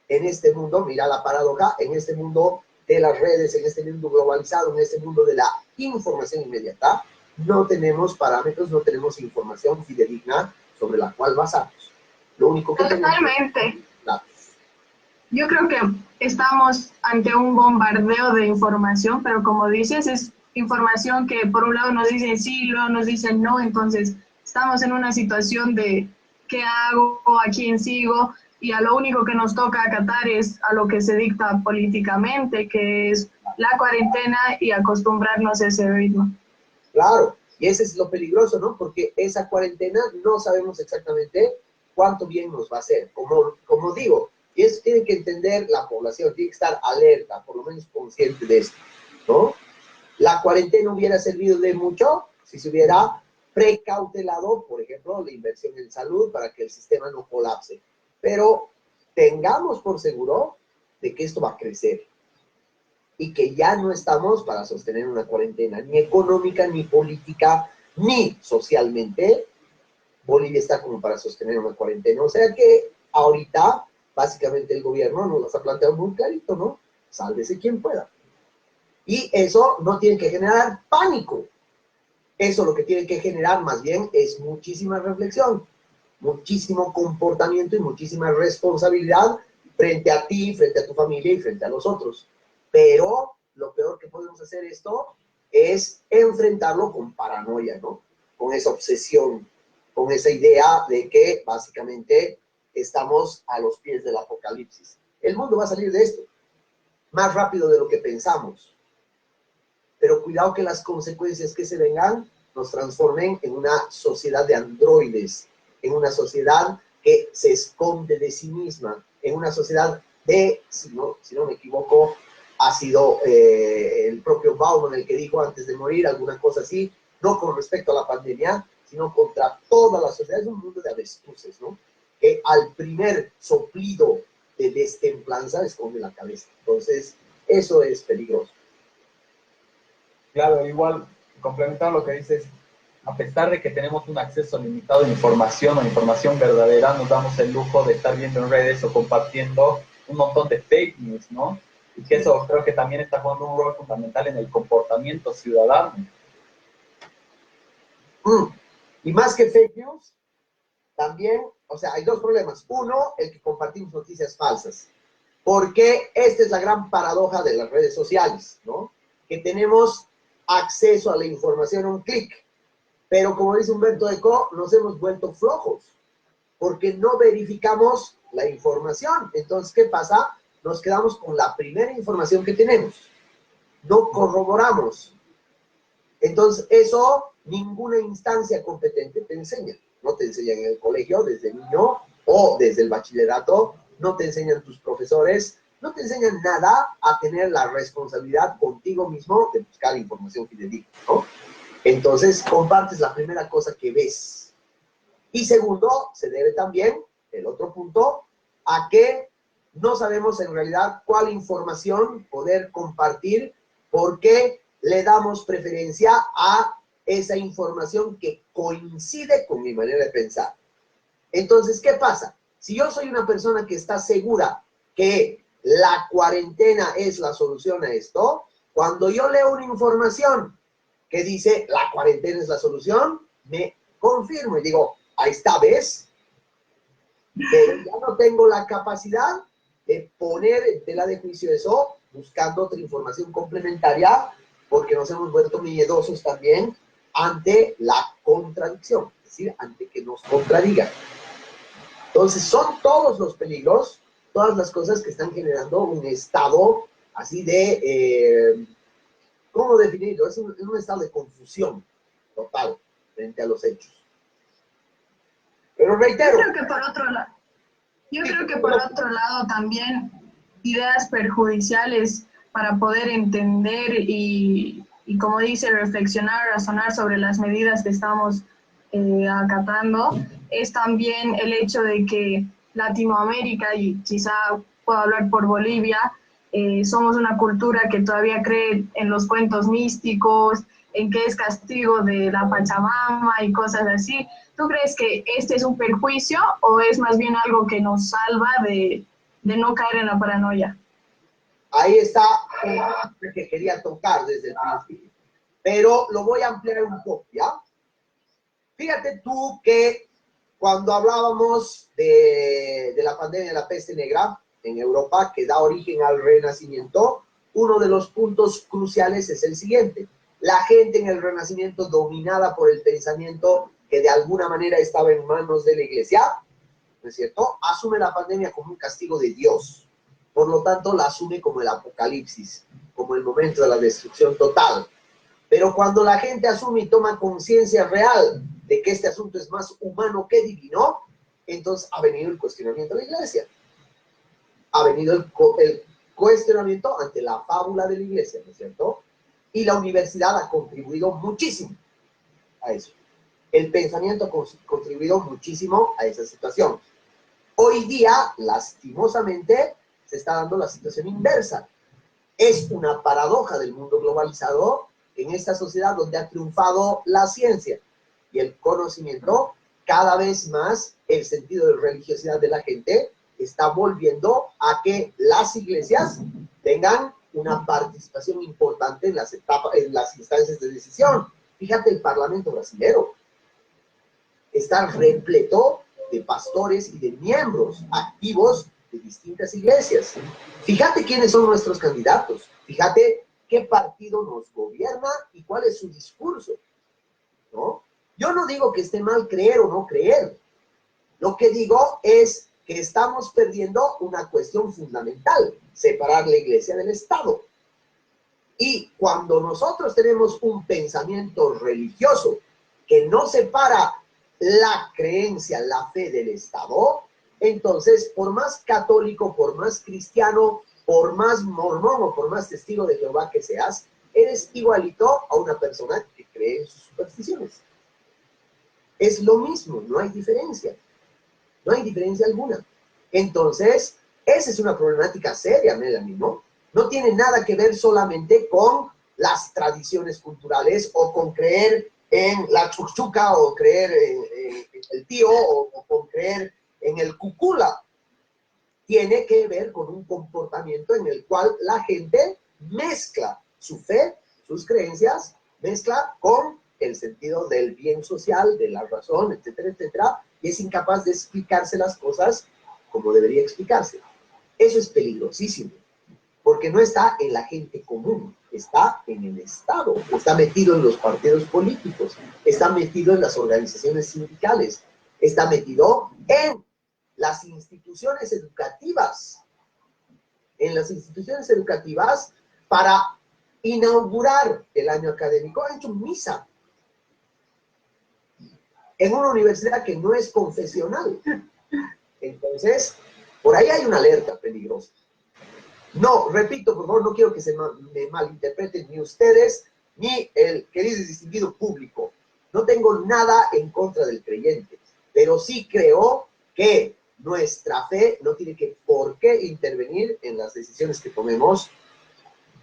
en este mundo, mira la paradoja, en este mundo de las redes, en este mundo globalizado, en este mundo de la información inmediata, no tenemos parámetros, no tenemos información fidedigna sobre la cual basarnos. Lo único que Totalmente. tenemos es datos. Yo creo que estamos ante un bombardeo de información, pero como dices, es información que por un lado nos dicen sí, luego nos dicen no, entonces estamos en una situación de qué hago, a quién sigo, y a lo único que nos toca acatar es a lo que se dicta políticamente, que es la cuarentena y acostumbrarnos a ese ritmo. Claro, y ese es lo peligroso, ¿no? Porque esa cuarentena no sabemos exactamente cuánto bien nos va a hacer. Como digo, y eso tiene que entender la población, tiene que estar alerta, por lo menos consciente de esto, ¿no? La cuarentena hubiera servido de mucho si se hubiera precautelado, por ejemplo, la inversión en salud para que el sistema no colapse. Pero tengamos por seguro de que esto va a crecer y que ya no estamos para sostener una cuarentena, ni económica, ni política, ni socialmente. Bolivia está como para sostener una cuarentena. O sea que ahorita, básicamente el gobierno nos las ha planteado muy clarito, ¿no? Sálvese quien pueda. Y eso no tiene que generar pánico. Eso lo que tiene que generar más bien es muchísima reflexión, muchísimo comportamiento y muchísima responsabilidad frente a ti, frente a tu familia y frente a los otros. Pero lo peor que podemos hacer esto es enfrentarlo con paranoia, ¿no? Con esa obsesión, con esa idea de que básicamente estamos a los pies del apocalipsis. El mundo va a salir de esto más rápido de lo que pensamos. pero cuidado que las consecuencias que se vengan nos transformen en una sociedad de androides, en una sociedad que se esconde de sí misma, en una sociedad de, si no me equivoco, ha sido el propio Bauman el que dijo antes de morir, alguna cosa así, no con respecto a la pandemia, sino contra toda la sociedad. Es un mundo de avestruces, ¿no? Que al primer soplido de destemplanza esconde la cabeza. Entonces, eso es peligroso. Claro, igual, complementando lo que dices, a pesar de que tenemos un acceso limitado a información o información verdadera, nos damos el lujo de estar viendo en redes o compartiendo un montón de fake news, ¿no? Y que eso creo que también está jugando un rol fundamental en el comportamiento ciudadano. Y más que fake news, también, o sea, hay dos problemas. Uno, el que compartimos noticias falsas. Porque esta es la gran paradoja de las redes sociales, ¿no? Que tenemos acceso a la información a un clic. Pero como dice Humberto Eco, nos hemos vuelto flojos porque no verificamos la información. Entonces, ¿qué pasa? Nos quedamos con la primera información que tenemos. No corroboramos. Entonces, eso ninguna instancia competente te enseña. No te enseñan en el colegio desde niño o desde el bachillerato, no te enseñan tus profesores, no te enseñan nada a tener la responsabilidad contigo mismo de buscar información fidedigna, ¿no? Entonces, compartes la primera cosa que ves. Y segundo, se debe también, el otro punto, a que no sabemos en realidad cuál información poder compartir porque le damos preferencia a esa información que coincide con mi manera de pensar. Entonces, ¿qué pasa? Si yo soy una persona que está segura que la cuarentena es la solución a esto, cuando yo leo una información que dice la cuarentena es la solución, me confirmo y digo, ahí está, ¿ves? Pero ya no tengo la capacidad de poner en tela de juicio eso, buscando otra información complementaria, porque nos hemos vuelto miedosos también ante la contradicción, es decir, ante que nos contradigan. Entonces, son todos los peligros, todas las cosas que están generando un estado así de, ¿cómo definirlo? Es un estado de confusión total frente a los hechos. Pero reitero. Yo creo que por otro lado también ideas perjudiciales para poder entender y como dice, reflexionar, razonar sobre las medidas que estamos acatando, es también el hecho de que Latinoamérica, y quizá puedo hablar por Bolivia, somos una cultura que todavía cree en los cuentos místicos, en que es castigo de la Pachamama y cosas así. ¿Tú crees que este es un perjuicio o es más bien algo que nos salva de no caer en la paranoia? Ahí está el que quería tocar desde el principio, pero lo voy a ampliar un poco, ¿ya? Fíjate tú que cuando hablábamos de la pandemia de la peste negra en Europa, que da origen al Renacimiento, uno de los puntos cruciales es el siguiente. La gente en el Renacimiento, dominada por el pensamiento que de alguna manera estaba en manos de la Iglesia, ¿no es cierto?, asume la pandemia como un castigo de Dios. Por lo tanto, la asume como el apocalipsis, como el momento de la destrucción total. Pero cuando la gente asume y toma conciencia real de que este asunto es más humano que divino, entonces ha venido el cuestionamiento de la Iglesia. Ha venido el cuestionamiento ante la fábula de la Iglesia, ¿no es cierto? Y la universidad ha contribuido muchísimo a eso. El pensamiento ha contribuido muchísimo a esa situación. Hoy día, lastimosamente, se está dando la situación inversa. Es una paradoja del mundo globalizado en esta sociedad donde ha triunfado la ciencia y el conocimiento. Cada vez más el sentido de religiosidad de la gente está volviendo a que las iglesias tengan una participación importante en las instancias de decisión. Fíjate, el Parlamento brasilero está repleto de pastores y de miembros activos de distintas iglesias. Fíjate quiénes son nuestros candidatos. Fíjate qué partido nos gobierna y cuál es su discurso, ¿no? Yo no digo que esté mal creer o no creer. Lo que digo es que estamos perdiendo una cuestión fundamental: separar la iglesia del Estado. Y cuando nosotros tenemos un pensamiento religioso que no separa la creencia, la fe del Estado, entonces, por más católico, por más cristiano, por más mormón o por más testigo de Jehová que seas, eres igualito a una persona que cree en sus supersticiones. Es lo mismo, no hay diferencia. No hay diferencia alguna. Entonces, esa es una problemática seria, Melanie, ¿no? No tiene nada que ver solamente con las tradiciones culturales o con creer en la chuchuca o creer en el tío o con creer en el cucula. Tiene que ver con un comportamiento en el cual la gente mezcla su fe, sus creencias, mezcla con el sentido del bien social, de la razón, etcétera, etcétera, y es incapaz de explicarse las cosas como debería explicarse. Eso es peligrosísimo, porque no está en la gente común, está en el Estado, está metido en los partidos políticos, está metido en las organizaciones sindicales, está metido en las instituciones educativas, para inaugurar el año académico. Han hecho misa en una universidad que no es confesional. Entonces, por ahí hay una alerta peligrosa. No, repito, por favor, no quiero que se me malinterpreten ni ustedes, ni el querido y distinguido público. No tengo nada en contra del creyente, pero sí creo que nuestra fe no tiene por qué intervenir en las decisiones que tomemos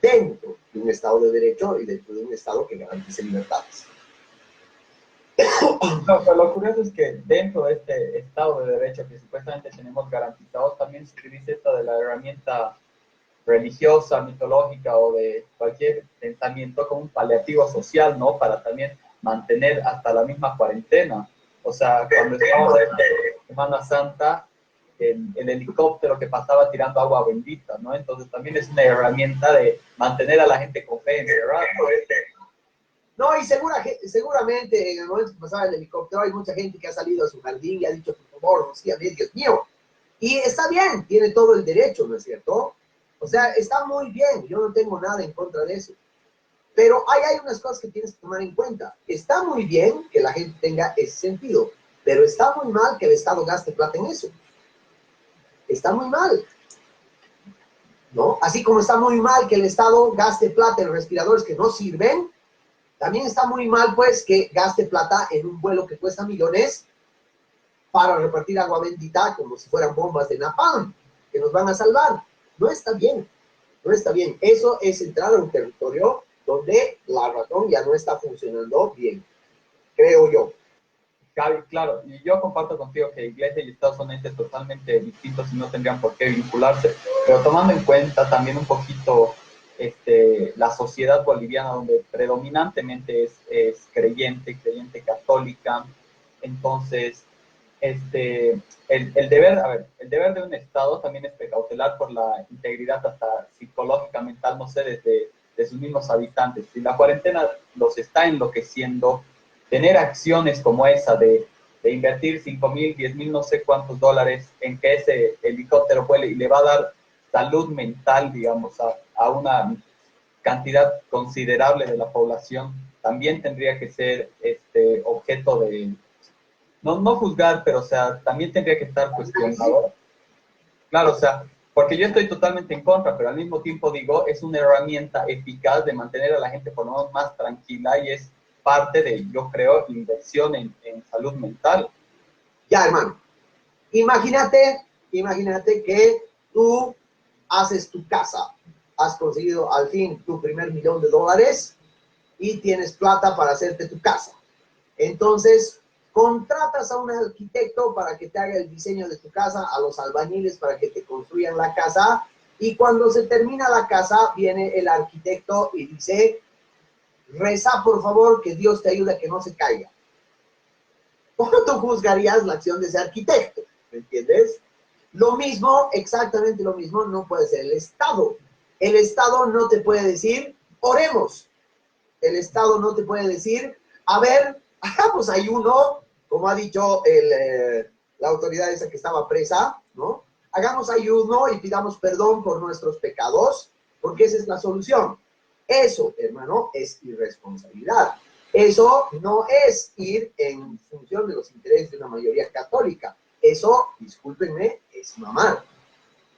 dentro de un Estado de Derecho y dentro de un Estado que garantice libertades. No, pero lo curioso es que dentro de este Estado de Derecho que supuestamente tenemos garantizados, también se utiliza esta de la herramienta religiosa, mitológica o de cualquier pensamiento como un paliativo social, ¿no? Para también mantener hasta la misma cuarentena. O sea, cuando estábamos en Semana Santa, el helicóptero que pasaba tirando agua bendita, ¿no? Entonces también es una herramienta de mantener a la gente con fe encerrada. No, y seguramente en el momento que pasaba el helicóptero hay mucha gente que ha salido a su jardín y ha dicho, por favor, no siga bien, Dios mío. Y está bien, tiene todo el derecho, ¿no es cierto? O sea, está muy bien, yo no tengo nada en contra de eso. Pero hay unas cosas que tienes que tomar en cuenta. Está muy bien que la gente tenga ese sentido, pero está muy mal que el Estado gaste plata en eso. Está muy mal, ¿no? Así como está muy mal que el Estado gaste plata en respiradores que no sirven, también está muy mal, pues, que gaste plata en un vuelo que cuesta millones para repartir agua bendita como si fueran bombas de napalm, que nos van a salvar. No está bien, no está bien. Eso es entrar a un territorio donde la razón ya no está funcionando bien, creo yo. Gaby, claro, y yo comparto contigo que Iglesia y Estado son entes totalmente distintos y no tendrían por qué vincularse, pero tomando en cuenta también un poquito la sociedad boliviana, donde predominantemente es creyente católica, entonces el deber de un Estado también es precautelar por la integridad hasta psicológica, mental, no sé, de sus mismos habitantes. Si la cuarentena los está enloqueciendo, tener acciones como esa de invertir 5,000, 10,000, no sé cuántos dólares en que ese helicóptero vuele y le va a dar salud mental, digamos, a una cantidad considerable de la población, también tendría que ser objeto de, no juzgar, pero o sea, también tendría que estar cuestionado. Claro, o sea, porque yo estoy totalmente en contra, pero al mismo tiempo digo, es una herramienta eficaz de mantener a la gente por lo menos más tranquila y es parte de, yo creo, inversión en salud mental. Ya, hermano, imagínate que tú haces tu casa, has conseguido al fin tu primer $1,000,000 y tienes plata para hacerte tu casa. Entonces, contratas a un arquitecto para que te haga el diseño de tu casa, a los albañiles para que te construyan la casa, y cuando se termina la casa, viene el arquitecto y dice, reza por favor que Dios te ayude a que no se caiga. ¿Cómo tú juzgarías la acción de ese arquitecto? ¿Me entiendes? Lo mismo, exactamente lo mismo, no puede ser el Estado. El Estado no te puede decir, oremos. El Estado no te puede decir, a ver, hagamos ayuno, como ha dicho la autoridad esa que estaba presa, ¿no? Hagamos ayuno y pidamos perdón por nuestros pecados, porque esa es la solución. Eso, hermano, es irresponsabilidad. Eso no es ir en función de los intereses de una mayoría católica. Eso, discúlpenme, es mamar.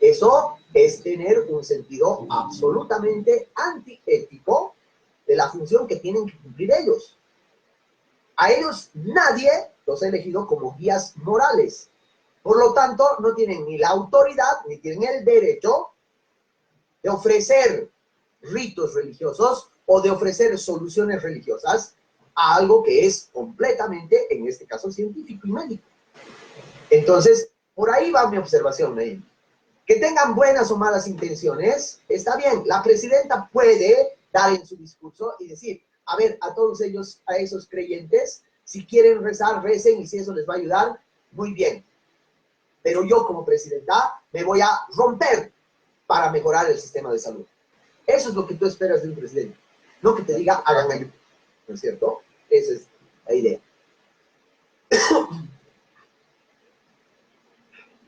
Eso es tener un sentido absolutamente antiético de la función que tienen que cumplir ellos. A ellos nadie los ha elegido como guías morales. Por lo tanto, no tienen ni la autoridad, ni tienen el derecho de ofrecer ritos religiosos o de ofrecer soluciones religiosas a algo que es completamente, en este caso, científico y médico. Entonces, por ahí va mi observación, Naim. Que tengan buenas o malas intenciones, está bien. La presidenta puede dar en su discurso y decir, a ver, a todos ellos, a esos creyentes, si quieren rezar, recen, y si eso les va a ayudar, muy bien. Pero yo como presidenta me voy a romper para mejorar el sistema de salud. Eso es lo que tú esperas de un presidente. No que te diga, hagan algo. ¿No es cierto? Esa es la idea.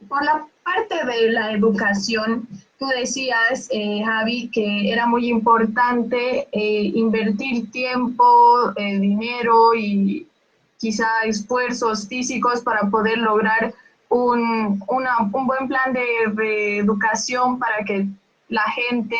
Por la parte de la educación, tú decías, Javi, que era muy importante invertir tiempo, dinero y quizá esfuerzos físicos para poder lograr un buen plan de educación para que la gente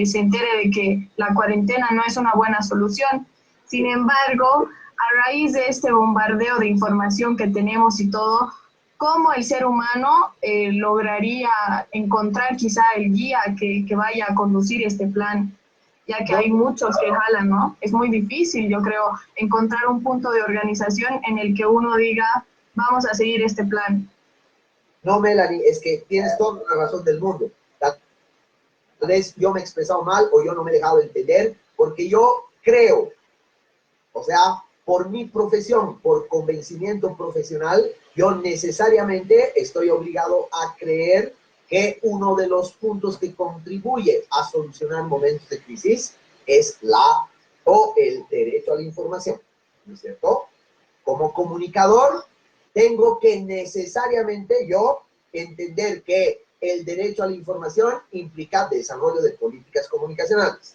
se entere de que la cuarentena no es una buena solución. Sin embargo, a raíz de este bombardeo de información que tenemos y todo, ¿cómo el ser humano lograría encontrar quizá el guía que vaya a conducir este plan? Ya que hay muchos que jalan, ¿no? Es muy difícil, yo creo, encontrar un punto de organización en el que uno diga, vamos a seguir este plan. No, Melanie, es que tienes toda la razón del mundo. Tal vez yo me he expresado mal o yo no me he dejado entender, porque yo creo, o sea, por mi profesión, por convencimiento profesional, yo necesariamente estoy obligado a creer que uno de los puntos que contribuye a solucionar momentos de crisis es el derecho a la información, ¿no es cierto? Como comunicador, tengo que necesariamente yo entender que el derecho a la información implica desarrollo de políticas comunicacionales.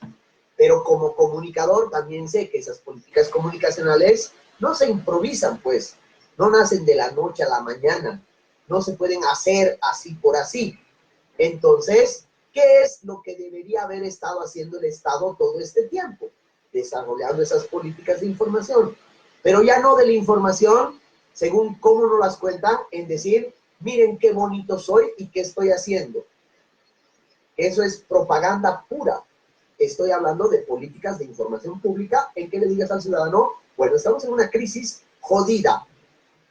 Pero como comunicador también sé que esas políticas comunicacionales no se improvisan, pues, no nacen de la noche a la mañana, no se pueden hacer así por así. Entonces, ¿qué es lo que debería haber estado haciendo el Estado todo este tiempo? Desarrollando esas políticas de información. Pero ya no de la información, según cómo nos las cuentan, en decir, miren qué bonito soy y qué estoy haciendo. Eso es propaganda pura. Estoy hablando de políticas de información pública en que le digas al ciudadano, bueno, estamos en una crisis jodida.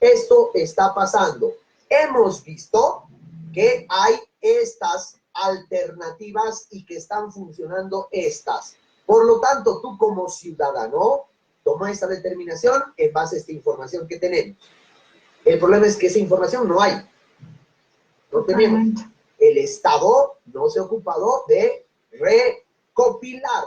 Esto está pasando. Hemos visto que hay estas alternativas y que están funcionando estas. Por lo tanto, tú como ciudadano, toma esta determinación en base a esta información que tenemos. El problema es que esa información no hay. No tenemos. El Estado no se ha ocupado de recopilar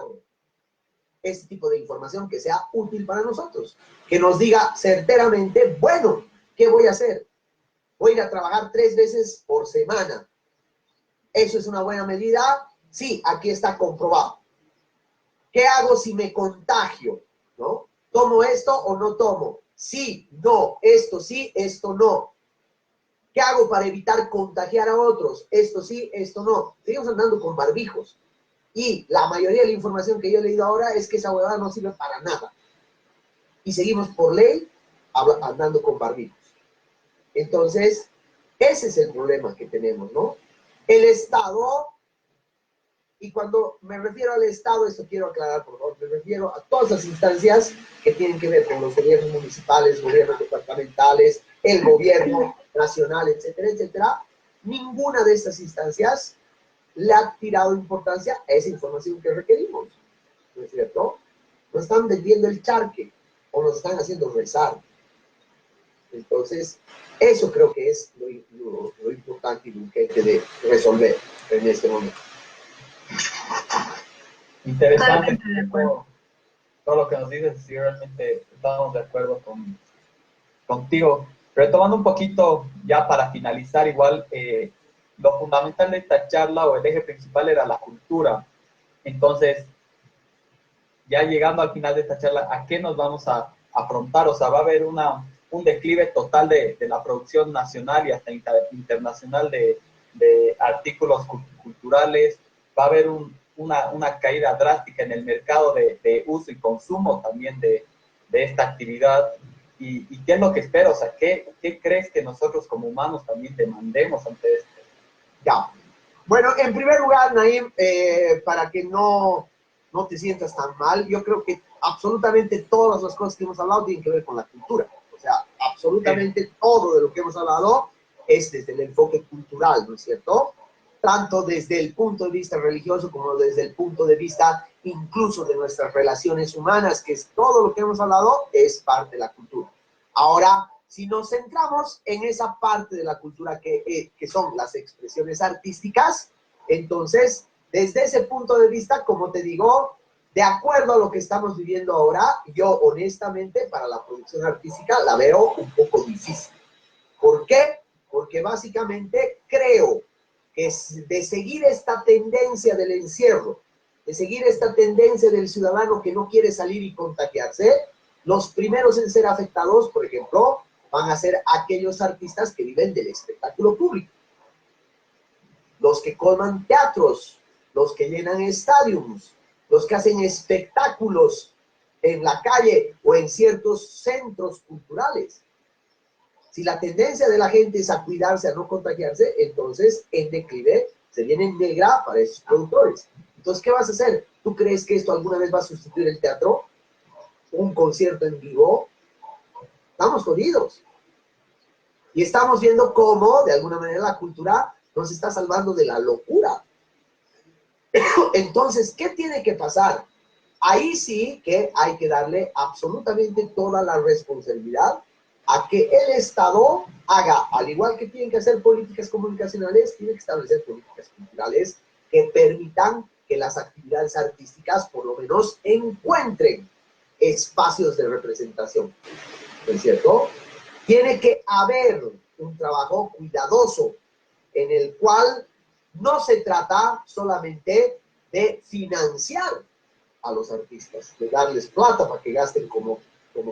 este tipo de información que sea útil para nosotros, que nos diga certeramente, bueno, ¿qué voy a hacer? Voy a ir a trabajar 3 veces por semana. ¿Eso es una buena medida? Sí, aquí está comprobado. ¿Qué hago si me contagio? ¿No? ¿Tomo esto o no tomo? Sí, no, esto sí, esto no. ¿Qué hago para evitar contagiar a otros? Esto sí, esto no. Seguimos andando con barbijos. Y la mayoría de la información que yo he leído ahora es que esa huevada no sirve para nada. Y seguimos por ley andando con barbijos. Entonces, ese es el problema que tenemos, ¿no? El Estado, y cuando me refiero al Estado, esto quiero aclarar, por favor, me refiero a todas las instancias que tienen que ver con los gobiernos municipales, gobiernos departamentales, el gobierno nacional, etcétera, etcétera. Ninguna de estas instancias le ha tirado importancia a esa información que requerimos, ¿no es cierto? Nos están vendiendo el charque o nos están haciendo rezar. Entonces, eso creo que es lo importante y lo urgente de resolver en este momento. Interesante todo lo que nos dices, sí, realmente estamos de acuerdo contigo. Retomando un poquito, ya para finalizar, igual, lo fundamental de esta charla o el eje principal era la cultura. Entonces, ya llegando al final de esta charla, ¿a qué nos vamos a afrontar? O sea, va a haber un declive total de la producción nacional y hasta internacional de artículos culturales, va a haber una caída drástica en el mercado de uso y consumo también de esta actividad. ¿Y qué es lo que espero? O sea, ¿qué crees que nosotros como humanos también demandemos ante esto? Ya. Bueno, en primer lugar, Naim, para que no te sientas tan mal, yo creo que absolutamente todas las cosas que hemos hablado tienen que ver con la cultura. O sea, absolutamente todo de lo que hemos hablado es desde el enfoque cultural, ¿no es cierto? Tanto desde el punto de vista religioso como desde el punto de vista incluso de nuestras relaciones humanas, que es todo lo que hemos hablado, es parte de la cultura. Ahora, si nos centramos en esa parte de la cultura que son las expresiones artísticas, entonces, desde ese punto de vista, como te digo, de acuerdo a lo que estamos viviendo ahora, yo honestamente para la producción artística la veo un poco difícil. ¿Por qué? Porque básicamente creo que de seguir esta tendencia del encierro, de seguir esta tendencia del ciudadano que no quiere salir y contagiarse, los primeros en ser afectados, por ejemplo, van a ser aquellos artistas que viven del espectáculo público. Los que colman teatros, los que llenan estadios, los que hacen espectáculos en la calle o en ciertos centros culturales. Si la tendencia de la gente es a cuidarse, a no contagiarse, entonces en declive se viene en negra para esos productores. Entonces, ¿qué vas a hacer? ¿Tú crees que esto alguna vez va a sustituir el teatro? ¿Un concierto en vivo? Estamos jodidos. Y estamos viendo cómo, de alguna manera, la cultura nos está salvando de la locura. Entonces, ¿qué tiene que pasar? Ahí sí que hay que darle absolutamente toda la responsabilidad a que el Estado haga, al igual que tienen que hacer políticas comunicacionales, tiene que establecer políticas culturales que permitan que las actividades artísticas por lo menos encuentren espacios de representación. ¿No es cierto? Tiene que haber un trabajo cuidadoso en el cual no se trata solamente de financiar a los artistas, de darles plata para que gasten como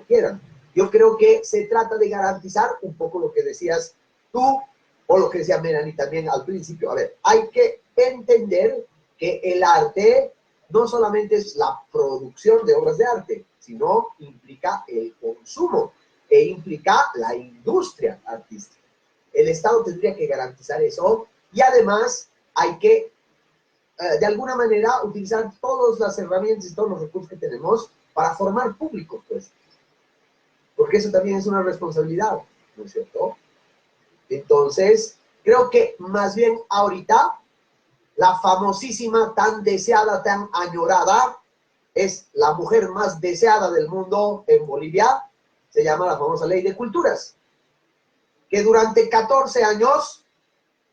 quieran. Yo creo que se trata de garantizar un poco lo que decías tú o lo que decía Melanie también al principio. A ver, hay que entender que el arte no solamente es la producción de obras de arte, sino implica el consumo e implica la industria artística. El Estado tendría que garantizar eso y además hay que, de alguna manera, utilizar todas las herramientas y todos los recursos que tenemos para formar públicos, pues. Porque eso también es una responsabilidad, ¿no es cierto? Entonces, creo que más bien ahorita, la famosísima, tan deseada, tan añorada, es la mujer más deseada del mundo en Bolivia, se llama la famosa Ley de Culturas, que durante 14 años,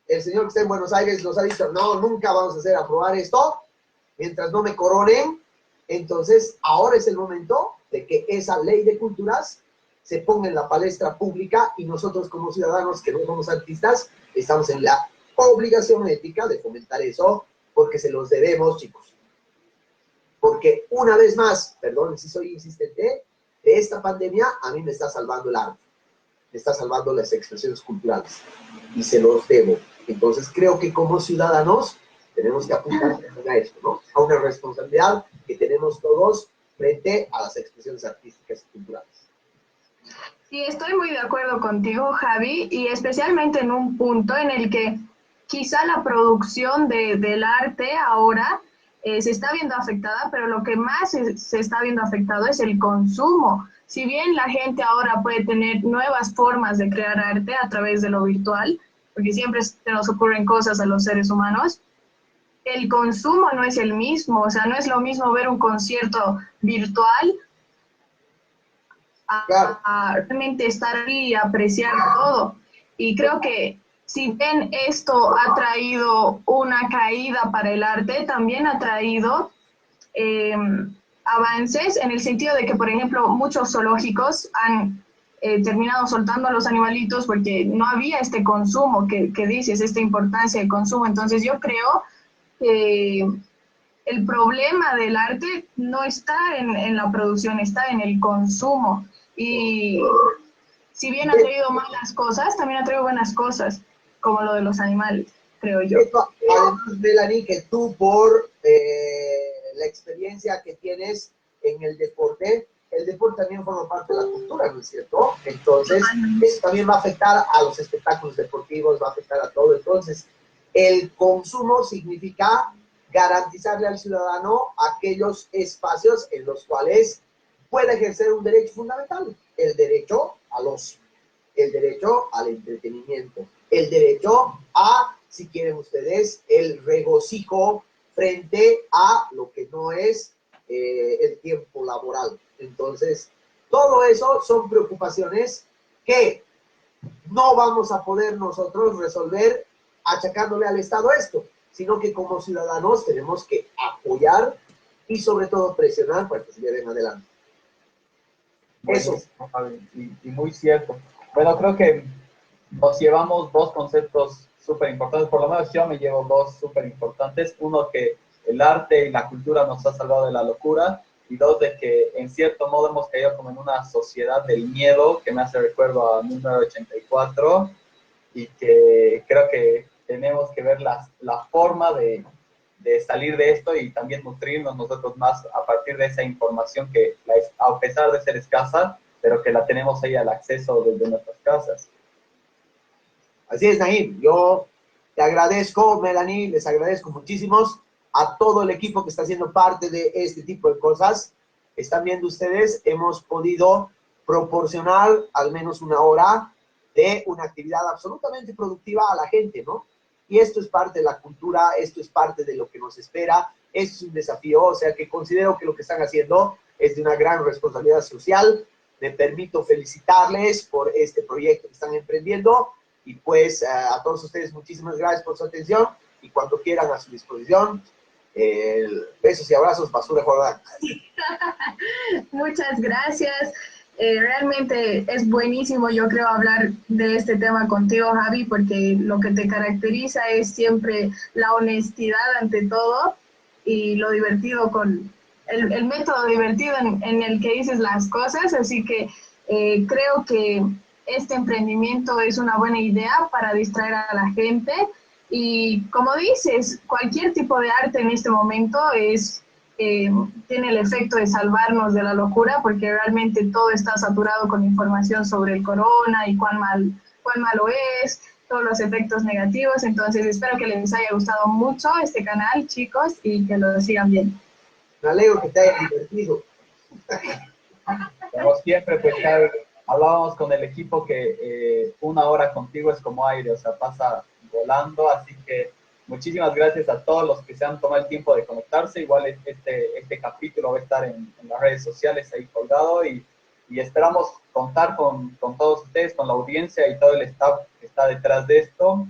el señor que está en Buenos Aires nos ha dicho, no, nunca vamos a hacer aprobar esto, mientras no me coronen. Entonces, ahora es el momento de que esa Ley de Culturas se ponga en la palestra pública y nosotros como ciudadanos que no somos artistas, estamos en la obligación ética de fomentar eso, porque se los debemos, chicos. Porque una vez más, perdón si soy insistente, de esta pandemia a mí me está salvando el arte, me está salvando las expresiones culturales y se los debo. Entonces creo que como ciudadanos tenemos que apuntar a esto, ¿no? A una responsabilidad que tenemos todos frente a las expresiones artísticas y culturales. Sí, estoy muy de acuerdo contigo, Javi, y especialmente en un punto en el que quizá la producción del arte ahora se está viendo afectada, pero lo que más se está viendo afectado es el consumo. Si bien la gente ahora puede tener nuevas formas de crear arte a través de lo virtual, porque siempre se nos ocurren cosas a los seres humanos, el consumo no es el mismo, o sea, no es lo mismo ver un concierto virtual a realmente estar ahí y apreciar todo. Y creo que si bien esto ha traído una caída para el arte, también ha traído avances en el sentido de que, por ejemplo, muchos zoológicos han terminado soltando a los animalitos porque no había este consumo que dices, esta importancia del consumo. Entonces yo creo que el problema del arte no está en la producción, está en el consumo. Y si bien ha traído malas cosas, también ha traído buenas cosas, como lo de los animales, creo yo. Además, Melanie, que tú por la experiencia que tienes en el deporte también forma parte de la cultura, ¿no es cierto? Entonces, eso también va a afectar a los espectáculos deportivos, va a afectar a todo. Entonces, el consumo significa garantizarle al ciudadano aquellos espacios en los cuales puede ejercer un derecho fundamental, el derecho al ocio, el derecho al entretenimiento, el derecho a, si quieren ustedes, el regocijo frente a lo que no es el tiempo laboral. Entonces, todo eso son preocupaciones que no vamos a poder nosotros resolver achacándole al Estado esto, sino que como ciudadanos tenemos que apoyar y sobre todo presionar para que se lleven adelante. Eso. Y muy cierto. Bueno, creo que nos llevamos dos conceptos súper importantes, por lo menos yo me llevo dos súper importantes. Uno, que el arte y la cultura nos ha salvado de la locura, y dos, de que en cierto modo hemos caído como en una sociedad del miedo, que me hace recuerdo a número 84, y que creo que tenemos que ver la forma de salir de esto y también nutrirnos nosotros más a partir de esa información que, a pesar de ser escasa, pero que la tenemos ahí al acceso desde nuestras casas. Así es, Naim. Yo te agradezco, Melanie, les agradezco muchísimos a todo el equipo que está haciendo parte de este tipo de cosas. Están viendo ustedes, hemos podido proporcionar al menos una hora de una actividad absolutamente productiva a la gente, ¿no? Y esto es parte de la cultura, esto es parte de lo que nos espera, esto es un desafío, o sea que considero que lo que están haciendo es de una gran responsabilidad social. Me permito felicitarles por este proyecto que están emprendiendo. Y pues a todos ustedes muchísimas gracias por su atención y cuando quieran a su disposición. Besos y abrazos, Basura Jordán. Muchas gracias. Realmente es buenísimo, yo creo, hablar de este tema contigo, Javi, porque lo que te caracteriza es siempre la honestidad ante todo y lo divertido con el método divertido en el que dices las cosas. Así que creo que este emprendimiento es una buena idea para distraer a la gente. Y como dices, cualquier tipo de arte en este momento tiene el efecto de salvarnos de la locura, porque realmente todo está saturado con información sobre el corona y cuán malo es, todos los efectos negativos. Entonces espero que les haya gustado mucho este canal, chicos, y que lo sigan bien. Me alegro que te haya divertido. Como siempre, pues hablábamos con el equipo que una hora contigo es como aire, o sea, pasa volando, así que muchísimas gracias a todos los que se han tomado el tiempo de conectarse. Igual este capítulo va a estar en las redes sociales ahí colgado, y esperamos contar con todos ustedes, con la audiencia y todo el staff que está detrás de esto,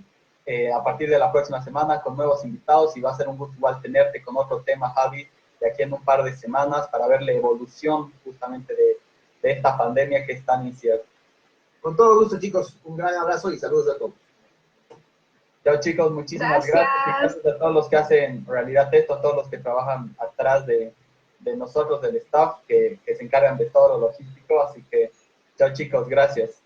a partir de la próxima semana con nuevos invitados, y va a ser un gusto igual tenerte con otro tema, Javi, de aquí en un par de semanas para ver la evolución justamente de esta pandemia que es tan incierta. Con todo gusto, chicos. Un gran abrazo y saludos a todos. Chao, chicos, muchísimas gracias. Gracias a todos los que hacen realidad esto, a todos los que trabajan atrás de nosotros, del staff, que se encargan de todo lo logístico. Así que, chao, chicos, gracias.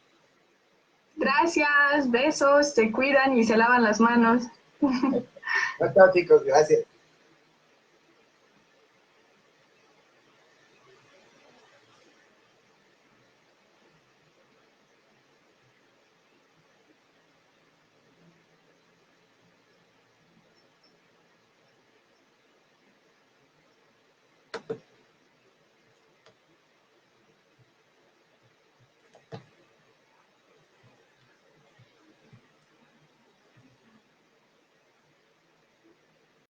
Gracias, besos, se cuidan y se lavan las manos. Chao, chicos, gracias.